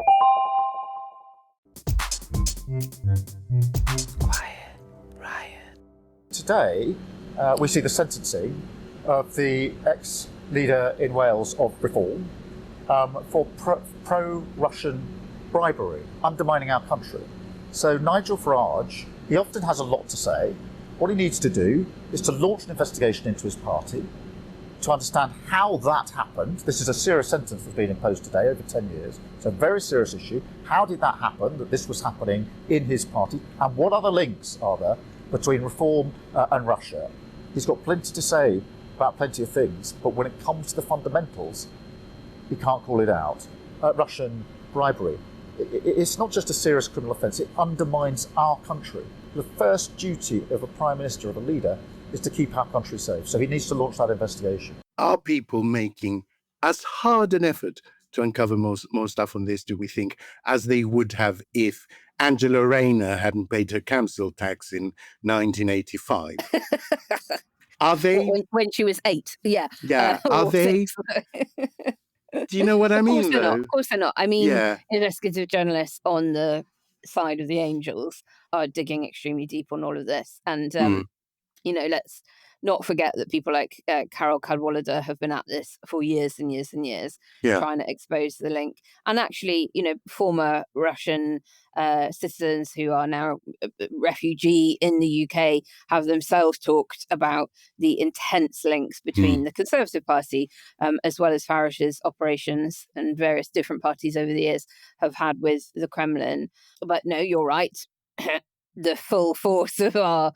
Quiet riot. Today, we see the sentencing of the ex-leader in Wales of Reform for pro-Russian bribery, undermining our country. So Nigel Farage, he often has a lot to say. What he needs to do is to launch an investigation into his party, to understand how that happened. This is a serious sentence that's been imposed today, over 10 years. It's a very serious issue. How did that happen, that this was happening in his party? And what other links are there between Reform and Russia? He's got plenty to say about plenty of things, but when it comes to the fundamentals, he can't call it out. Russian bribery. It's not just a serious criminal offence, it undermines our country. The first duty of a Prime Minister, of a leader, is to keep our country safe. So he needs to launch that investigation. Are people making as hard an effort to uncover more stuff on this, do we think, as they would have if Angela Rayner hadn't paid her council tax in 1985? Are they? When she was 8, yeah. Yeah, are they? 6. Do you know what I mean, though? Of course they're not. I mean, investigative journalists on the side of the angels are digging extremely deep on all of this. And, let's not forget that people like Carol Cadwallader have been at this for years and years and years, trying to expose the link. And actually, former Russian citizens who are now refugee in the UK have themselves talked about the intense links between the Conservative Party as well as Farage's operations and various different parties over the years have had with the Kremlin. But no, you're right. The full force of our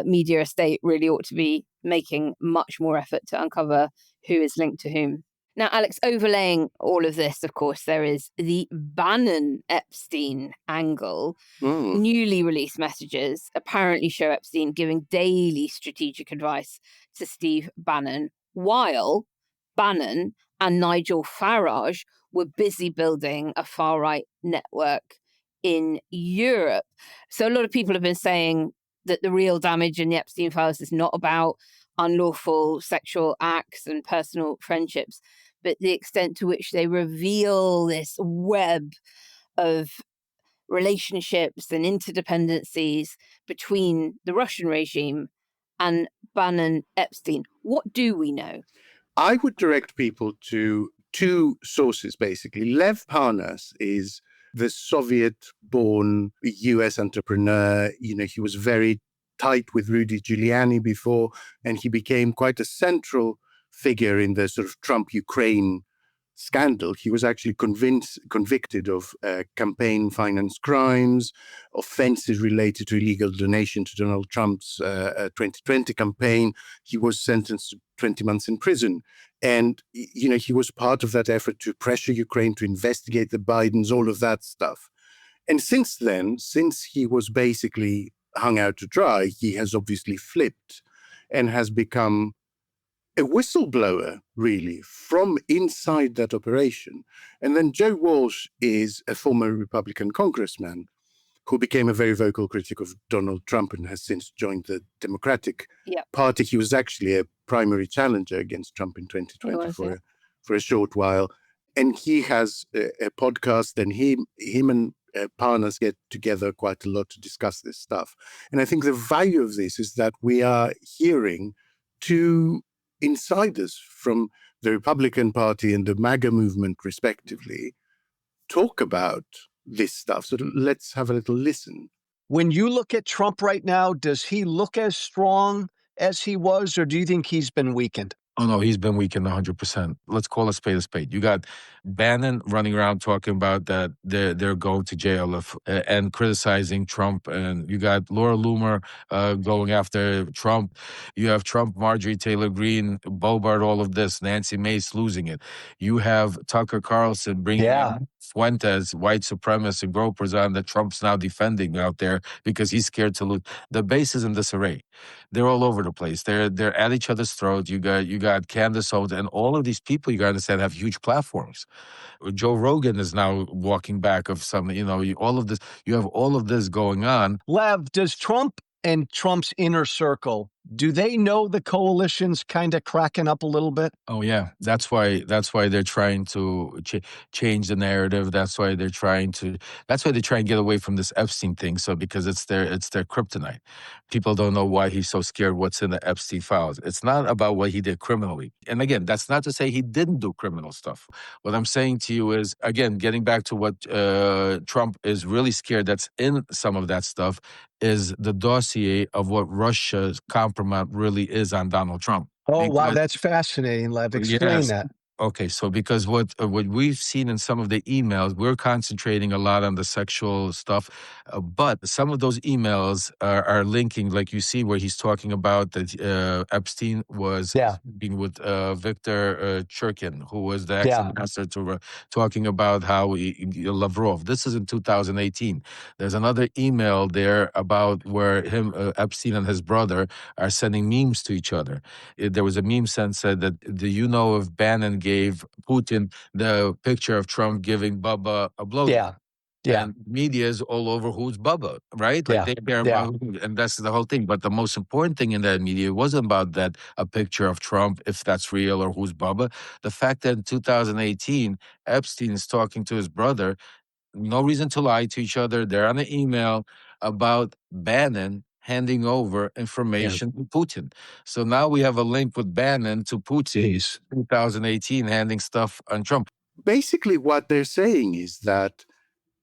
media estate really ought to be making much more effort to uncover who is linked to whom. Now, Alex, overlaying all of this, of course, there is the Bannon-Epstein angle. Newly released messages apparently show Epstein giving daily strategic advice to Steve Bannon, while Bannon and Nigel Farage were busy building a far-right network in Europe. So a lot of people have been saying that the real damage in the Epstein files is not about unlawful sexual acts and personal friendships, but the extent to which they reveal this web of relationships and interdependencies between the Russian regime and Bannon Epstein. What do we know? I would direct people to two sources, basically. Lev Parnas is the Soviet-born US entrepreneur. He was very tight with Rudy Giuliani before, and he became quite a central figure in the sort of Trump-Ukraine scandal. He was actually convicted of campaign finance crimes, offenses related to illegal donation to Donald Trump's 2020 campaign. He was sentenced to 20 months in prison. And, he was part of that effort to pressure Ukraine to investigate the Bidens, all of that stuff. And since then, since he was basically hung out to dry, he has obviously flipped and has become a whistleblower, really, from inside that operation. And then Joe Walsh is a former Republican congressman who became a very vocal critic of Donald Trump and has since joined the Democratic Party. He was actually a primary challenger against Trump in 2020 for a short while. And he has a podcast, and him and Parnas get together quite a lot to discuss this stuff. And I think the value of this is that we are hearing two insiders from the Republican Party and the MAGA movement, respectively, talk about this stuff. So let's have a little listen. When you look at Trump right now, does he look as strong as he was, or do you think he's been weakened? Oh, no, he's been weakened 100%. Let's call a spade a spade. You got Bannon running around talking about that they're going to jail and criticizing Trump. And you got Laura Loomer going after Trump. You have Trump, Marjorie Taylor Greene, Bobart, all of this. Nancy Mace losing it. You have Tucker Carlson bringing in Fuentes, white supremacists and gropers on that Trump's now defending out there because he's scared to lose. The base is in disarray. They're all over the place. They're at each other's throats. You got Candace Owens, and all of these people, you got to understand, have huge platforms. Joe Rogan is now walking back of some, all of this. You have all of this going on. Lev, does Trump and Trump's inner circle, do they know the coalition's kind of cracking up a little bit? Oh yeah, that's why they're trying to change the narrative. That's why they're trying to get away from this Epstein thing. So because it's their kryptonite. People don't know why he's so scared what's in the Epstein files. It's not about what he did criminally. And again, that's not to say he didn't do criminal stuff. What I'm saying to you is, again, getting back to what Trump is really scared that's in some of that stuff is the dossier of what Russia's compromise really is on Donald Trump. Oh, wow, that's fascinating, Lev. Explain that. Okay, so because what we've seen in some of the emails, we're concentrating a lot on the sexual stuff, but some of those emails are linking, like you see where he's talking about that Epstein was being with Viktor Churkin, who was the ex-ambassador to talking about how Lavrov. This is in 2018. There's another email there about where Epstein and his brother are sending memes to each other. There was a meme sent said that, do you know if Bannon gave Putin the picture of Trump giving Bubba a blowjob? And media is all over who's Bubba, right? Like they care about who, and that's the whole thing. But the most important thing in that media wasn't about that, a picture of Trump, if that's real or who's Bubba. The fact that in 2018, Epstein is talking to his brother, no reason to lie to each other. They're on an email about Bannon handing over information to Putin. So now we have a link with Bannon to Putin, 2018, handing stuff on Trump. Basically, what they're saying is that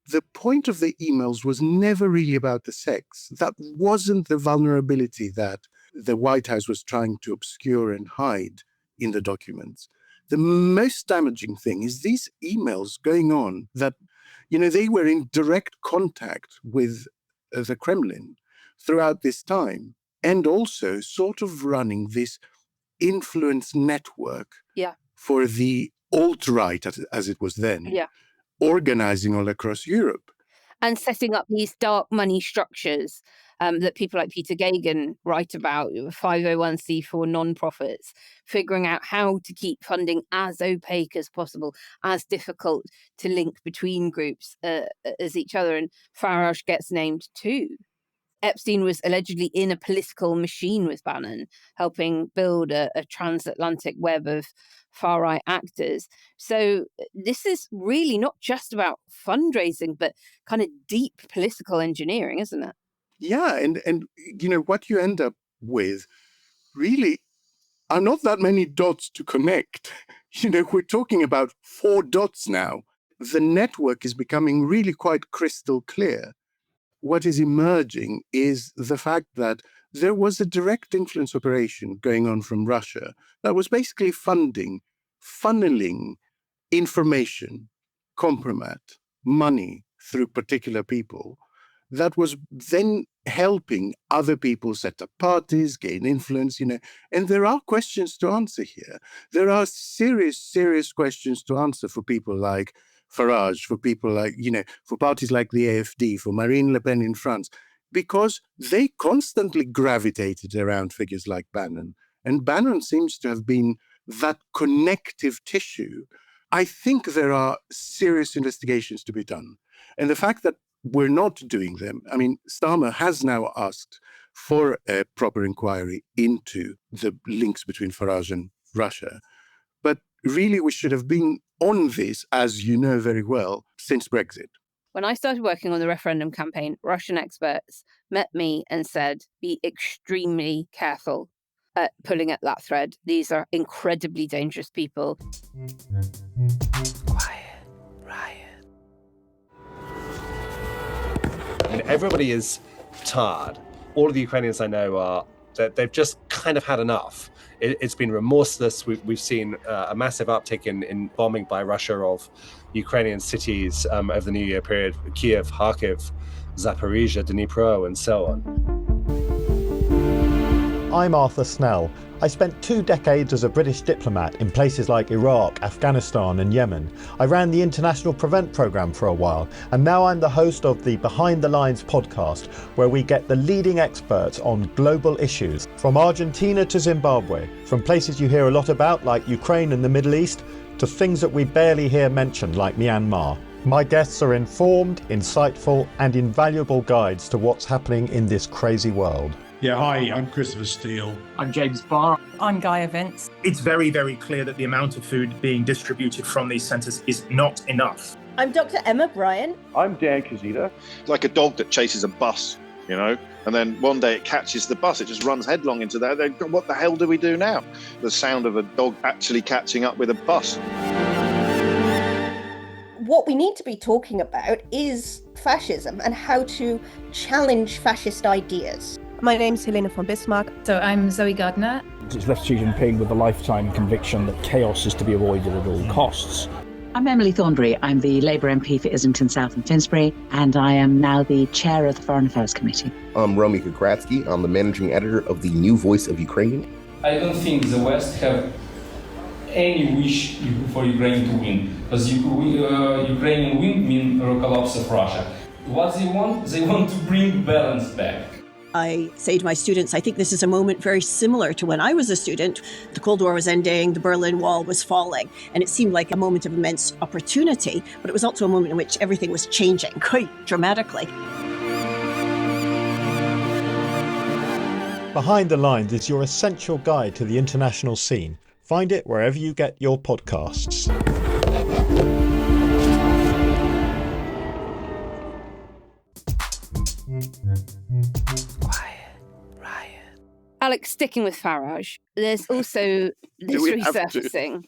the point of the emails was never really about the sex. That wasn't the vulnerability that the White House was trying to obscure and hide in the documents. The most damaging thing is these emails going on that, they were in direct contact with the Kremlin throughout this time, and also sort of running this influence network for the alt-right, as it was then, organizing all across Europe. And setting up these dark money structures that people like Peter Gagan write about, 501c4 non-profits, figuring out how to keep funding as opaque as possible, as difficult to link between groups as each other. And Farage gets named too. Epstein was allegedly in a political machine with Bannon, helping build a transatlantic web of far-right actors. So this is really not just about fundraising, but kind of deep political engineering, isn't it? Yeah, and what you end up with really are not that many dots to connect. We're talking about 4 dots now. The network is becoming really quite crystal clear. What is emerging is the fact that there was a direct influence operation going on from Russia that was basically funneling information, compromat, money through particular people that was then helping other people set up parties, gain influence, and there are questions to answer here. There are serious questions to answer for people like Farage, for people like, for parties like the AfD, for Marine Le Pen in France, because they constantly gravitated around figures like Bannon. And Bannon seems to have been that connective tissue. I think there are serious investigations to be done. And the fact that we're not doing them, Starmer has now asked for a proper inquiry into the links between Farage and Russia. But really, we should have been on this, as you know very well, since Brexit. When I started working on the referendum campaign, Russian experts met me and said, be extremely careful at pulling at that thread. These are incredibly dangerous people. Quiet, riot. And everybody is tired. All of the Ukrainians I know they've just kind of had enough. It's been remorseless. We've seen a massive uptick in bombing by Russia of Ukrainian cities over the New Year period: Kiev, Kharkiv, Zaporizhia, Dnipro, and so on. I'm Arthur Snell. I spent 2 decades as a British diplomat in places like Iraq, Afghanistan and Yemen. I ran the International Prevent programme for a while, and now I'm the host of the Behind the Lines podcast, where we get the leading experts on global issues, from Argentina to Zimbabwe, from places you hear a lot about like Ukraine and the Middle East, to things that we barely hear mentioned like Myanmar. My guests are informed, insightful and invaluable guides to what's happening in this crazy world. Yeah, hi, I'm Christopher Steele. I'm James Barr. I'm Gaia Vince. It's very, very clear that the amount of food being distributed from these centres is not enough. I'm Dr. Emma Bryan. I'm Dan Kazita. Like a dog that chases a bus, and then one day it catches the bus, it just runs headlong into that. What the hell do we do now? The sound of a dog actually catching up with a bus. What we need to be talking about is fascism and how to challenge fascist ideas. My name's Helena von Bismarck. So I'm Zoe Gardner. It's left Xi Jinping with a lifetime conviction that chaos is to be avoided at all costs. I'm Emily Thornbury. I'm the Labour MP for Islington South and Finsbury, and I am now the chair of the Foreign Affairs Committee. I'm Romy Kukratsky. I'm the managing editor of the New Voice of Ukraine. I don't think the West have any wish for Ukraine to win, because Ukrainian win means a collapse of Russia. What they want to bring balance back. I say to my students, I think this is a moment very similar to when I was a student. The Cold War was ending, the Berlin Wall was falling, and it seemed like a moment of immense opportunity, but it was also a moment in which everything was changing quite dramatically. Behind the Lines is your essential guide to the international scene. Find it wherever you get your podcasts. Alex, sticking with Farage, there's also this resurfacing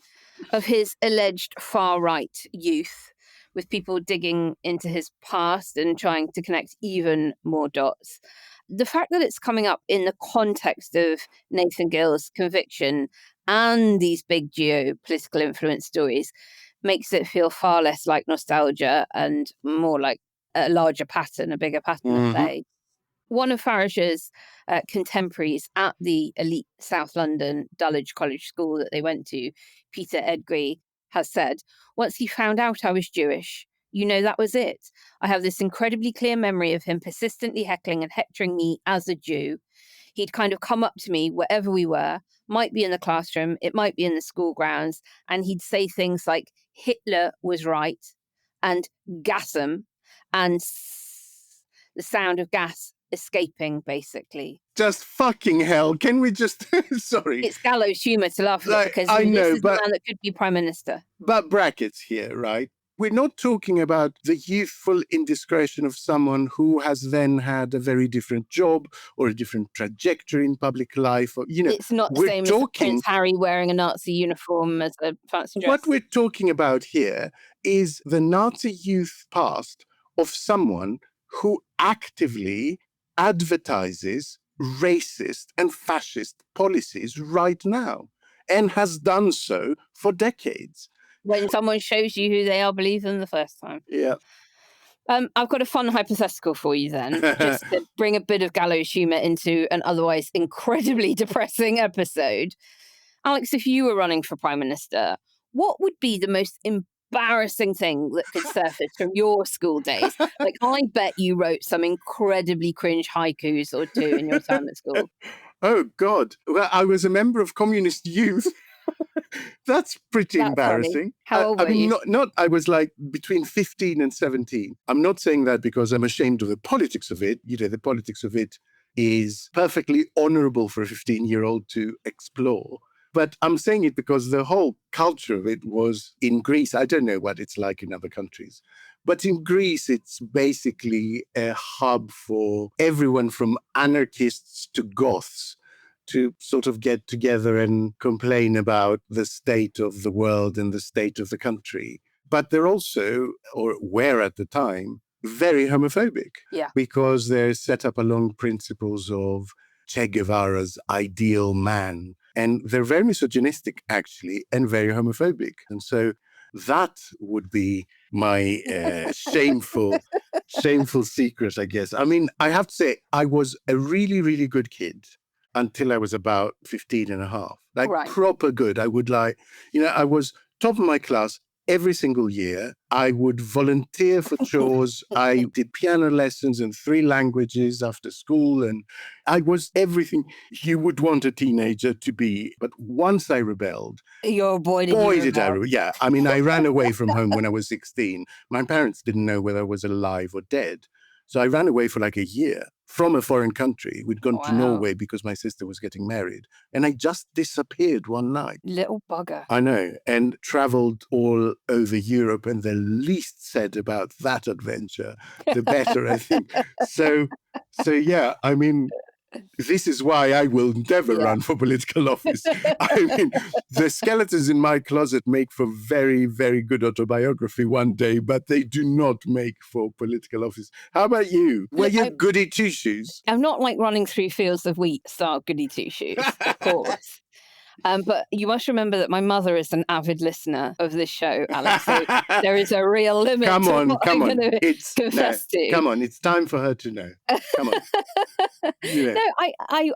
of his alleged far-right youth, with people digging into his past and trying to connect even more dots. The fact that it's coming up in the context of Nathan Gill's conviction and these big geopolitical influence stories makes it feel far less like nostalgia and more like a larger pattern, a bigger pattern at play. One of Farage's contemporaries at the elite South London Dulwich College School that they went to, Peter Edgree, has said, once he found out I was Jewish, that was it. I have this incredibly clear memory of him persistently heckling and hectoring me as a Jew. He'd kind of come up to me wherever we were, might be in the classroom, it might be in the school grounds, and he'd say things like Hitler was right and gasm and the sound of gas escaping, basically. Just fucking hell. Can we just... Sorry. It's gallows humour to laugh at it, because I know, this is the man that could be Prime Minister. But brackets here, right? We're not talking about the youthful indiscretion of someone who has then had a very different job or a different trajectory in public life. Or, it's not the same as Prince Harry wearing a Nazi uniform as a fancy dress. What we're talking about here is the Nazi youth past of someone who actively advertises racist and fascist policies right now and has done so for decades. When someone shows you who they are, believe them the first time. Yeah. I've got a fun hypothetical for you then, just to bring a bit of gallows humour into an otherwise incredibly depressing episode. Alex, if you were running for Prime Minister, what would be the most embarrassing thing that could surface from your school days? Like, I bet you wrote some incredibly cringe haikus or two in your time at school. Oh, God. Well, I was a member of Communist Youth. That's pretty embarrassing. Funny. How old were you? I was like between 15 and 17. I'm not saying that because I'm ashamed of the politics of it. The politics of it is perfectly honorable for a 15-year-old to explore. But I'm saying it because the whole culture of it was in Greece. I don't know what it's like in other countries. But in Greece, it's basically a hub for everyone from anarchists to goths to sort of get together and complain about the state of the world and the state of the country. But they're also, or were at the time, very homophobic. Yeah. Because they're set up along principles of Che Guevara's ideal man. And they're very misogynistic, actually, and very homophobic. And so that would be my shameful secret, I guess. I mean, I have to say, I was a really, really good kid until I was about 15 and a half. Proper good. I would I was top of my class every single year. I would volunteer for chores. I did piano lessons in 3 languages after school. And I was everything you would want a teenager to be. But once I rebelled... Boy, did I rebel. Yeah. I mean, I ran away from home when I was 16. My parents didn't know whether I was alive or dead. So I ran away for like a year from a foreign country. We'd gone to Norway because my sister was getting married. And I just disappeared one night. Little bugger. I know. And traveled all over Europe. And the least said about that adventure, the better, I think. So yeah, I mean... This is why I will never run for political office. I mean, the skeletons in my closet make for very, very good autobiography one day, but they do not make for political office. How about you? Were you goody two-shoes? I'm not like running through fields of wheat style goody two-shoes, of course. But you must remember that my mother is an avid listener of this show, Alex. So there is a real limit to what I'm going to confess to. Come on, it's time for her to know. Come on. No,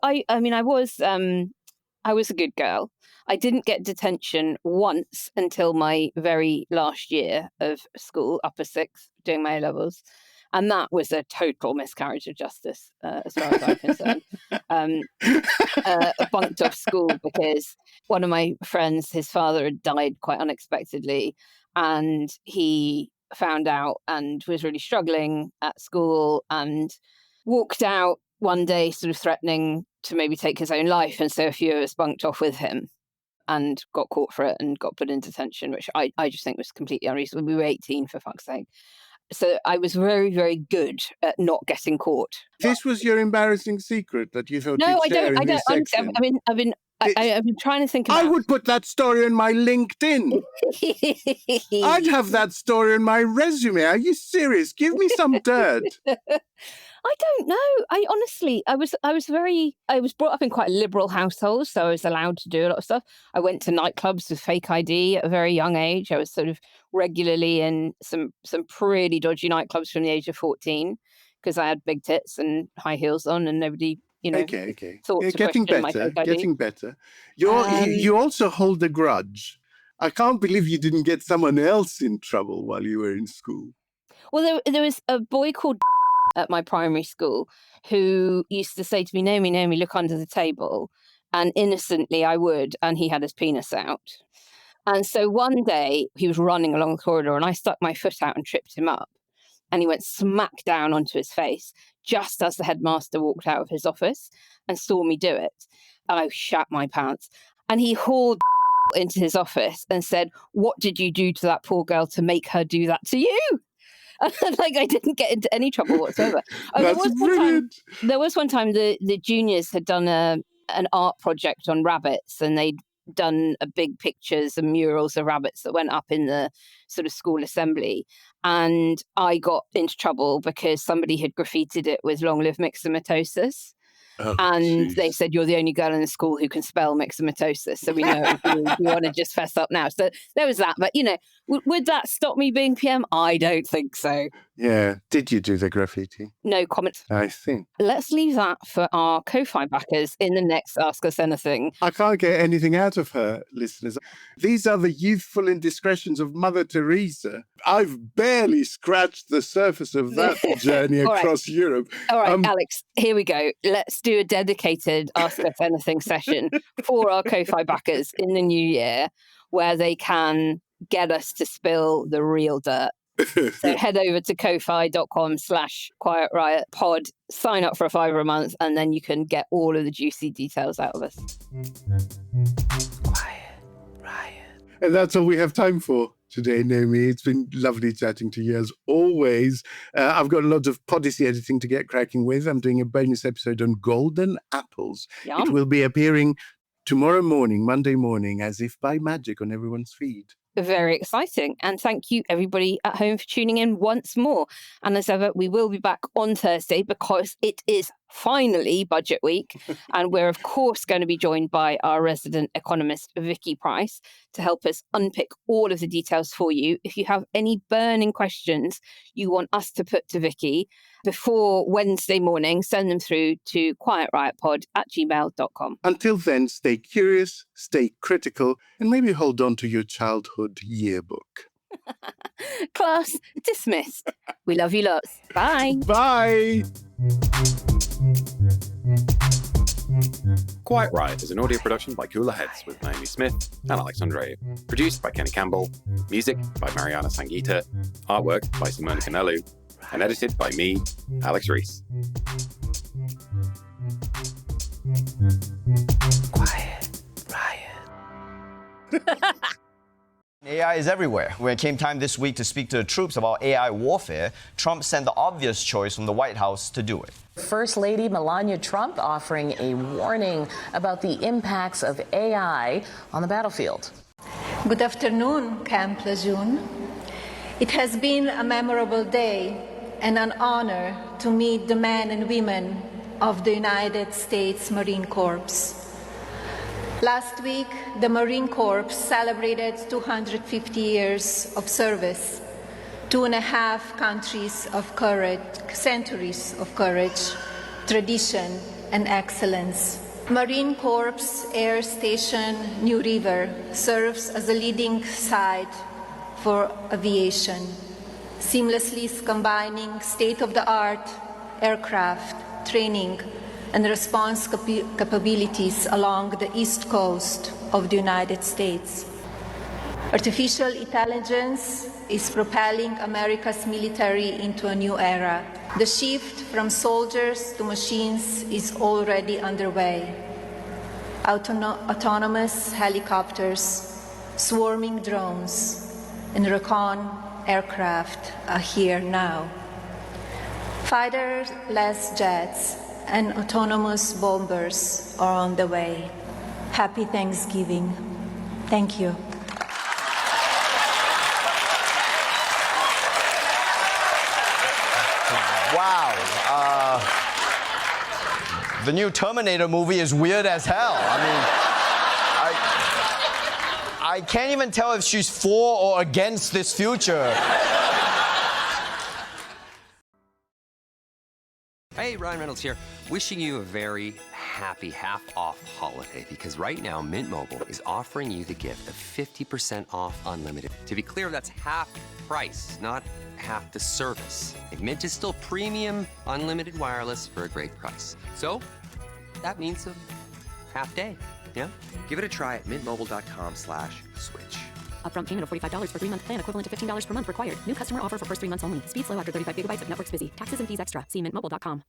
I mean, I was a good girl. I didn't get detention once until my very last year of school, upper sixth, doing my A-levels. And that was a total miscarriage of justice, as far as I'm concerned. Bunked off school because one of my friends, his father had died quite unexpectedly, and he found out and was really struggling at school and walked out one day sort of threatening to maybe take his own life. And so a few of us bunked off with him and got caught for it and got put in detention, which I just think was completely unreasonable. We were 18, for fuck's sake. So I was very, very good at not getting caught. This was your embarrassing secret that you thought No, you'd share in this section? I've been trying to think about... I would put that story on my LinkedIn. I'd have that story on my resume. Are you serious? Give me some dirt. I don't know. I honestly, I was brought up in quite a liberal household, so I was allowed to do a lot of stuff. I went to nightclubs with fake ID at a very young age. I was sort of regularly in some pretty dodgy nightclubs from the age of 14 because I had big tits and high heels on, and nobody, Okay. thought You're to getting question my better. fake ID. Getting better. You also hold a grudge. I can't believe you didn't get someone else in trouble while you were in school. Well, there was a boy called at my primary school who used to say to me, Naomi, look under the table. And innocently I would, and he had his penis out. And so one day he was running along the corridor and I stuck my foot out and tripped him up. And he went smack down onto his face just as the headmaster walked out of his office and saw me do it. I shat my pants. And he hauled into his office and said, what did you do to that poor girl to make her do that to you? Like, I didn't get into any trouble whatsoever. There was one time the juniors had done an art project on rabbits, and they'd done big pictures and murals of rabbits that went up in the sort of school assembly. And I got into trouble because somebody had graffitied it with long live myxomatosis. Oh, and geez. They said, you're the only girl in the school who can spell myxomatosis. So we know you want to just fess up now. So there was that. But, would that stop me being PM? I don't think so. Yeah. Did you do the graffiti? No comment. I think. Let's leave that for our Ko-Fi backers in the next Ask Us Anything. I can't get anything out of her, listeners. These are the youthful indiscretions of Mother Teresa. I've barely scratched the surface of that journey across Europe. All right, Alex, here we go. Let's do a dedicated Ask Us Anything session for our Ko-Fi backers in the new year, where they can get us to spill the real dirt. So head over to ko-fi.com/Quiet Riot Pod, sign up for $5 a month, and then you can get all of the juicy details out of us. Quiet Riot. And that's all we have time for today, Naomi. It's been lovely chatting to you as always. I've got a lot of policy editing to get cracking with. I'm doing a bonus episode on golden apples. Yum. It will be appearing tomorrow morning, Monday morning, as if by magic on everyone's feed. Very exciting. And thank you, everybody at home, for tuning in once more. And as ever, we will be back on Thursday because it is finally budget week. And we're, of course, going to be joined by our resident economist, Vicky Price, to help us unpick all of the details for you. If you have any burning questions you want us to put to Vicky before Wednesday morning, send them through to quietriotpod@gmail.com. Until then, stay curious, stay critical, and maybe hold on to your childhood yearbook. Class dismissed. We love you lots. Bye. Bye. Quiet Riot is an audio production by Cooler Heads with Naomi Smith and Alex Andreou. Produced by Kenny Campbell. Music by Mariana Sangeeta. Artwork by Simona Canelu. And edited by me, Alex Reese. Quiet Riot. AI is everywhere. When it came time this week to speak to the troops about AI warfare, Trump sent the obvious choice from the White House to do it. First Lady Melania Trump offering a warning about the impacts of AI on the battlefield. Good afternoon, Camp Lejeune. It has been a memorable day and an honor to meet the men and women of the United States Marine Corps. Last week, the Marine Corps celebrated 250 years of service, 2.5 countries of courage, centuries of courage, tradition, and excellence. Marine Corps Air Station New River serves as a leading site for aviation, seamlessly combining state-of-the-art aircraft, training, and response capabilities along the east coast of the United States. Artificial intelligence is propelling America's military into a new era. The shift from soldiers to machines is already underway. Autonomous helicopters, swarming drones, and recon aircraft are here now. Fighter-less jets and autonomous bombers are on the way. Happy Thanksgiving. Thank you. Wow. The new Terminator movie is weird as hell. I mean, I can't even tell if she's for or against this future. Hey, Ryan Reynolds here, wishing you a very happy half-off holiday, because right now Mint Mobile is offering you the gift of 50% off unlimited. To be clear, that's half price, not half the service. Like, Mint is still premium unlimited wireless for a great price. So that means a half day, yeah? Give it a try at mintmobile.com/switch. Upfront payment of $45 for 3-month plan, equivalent to $15 per month required. New customer offer for first 3 months only. Speeds slow after 35 gigabytes if network's busy. Taxes and fees extra. See mintmobile.com.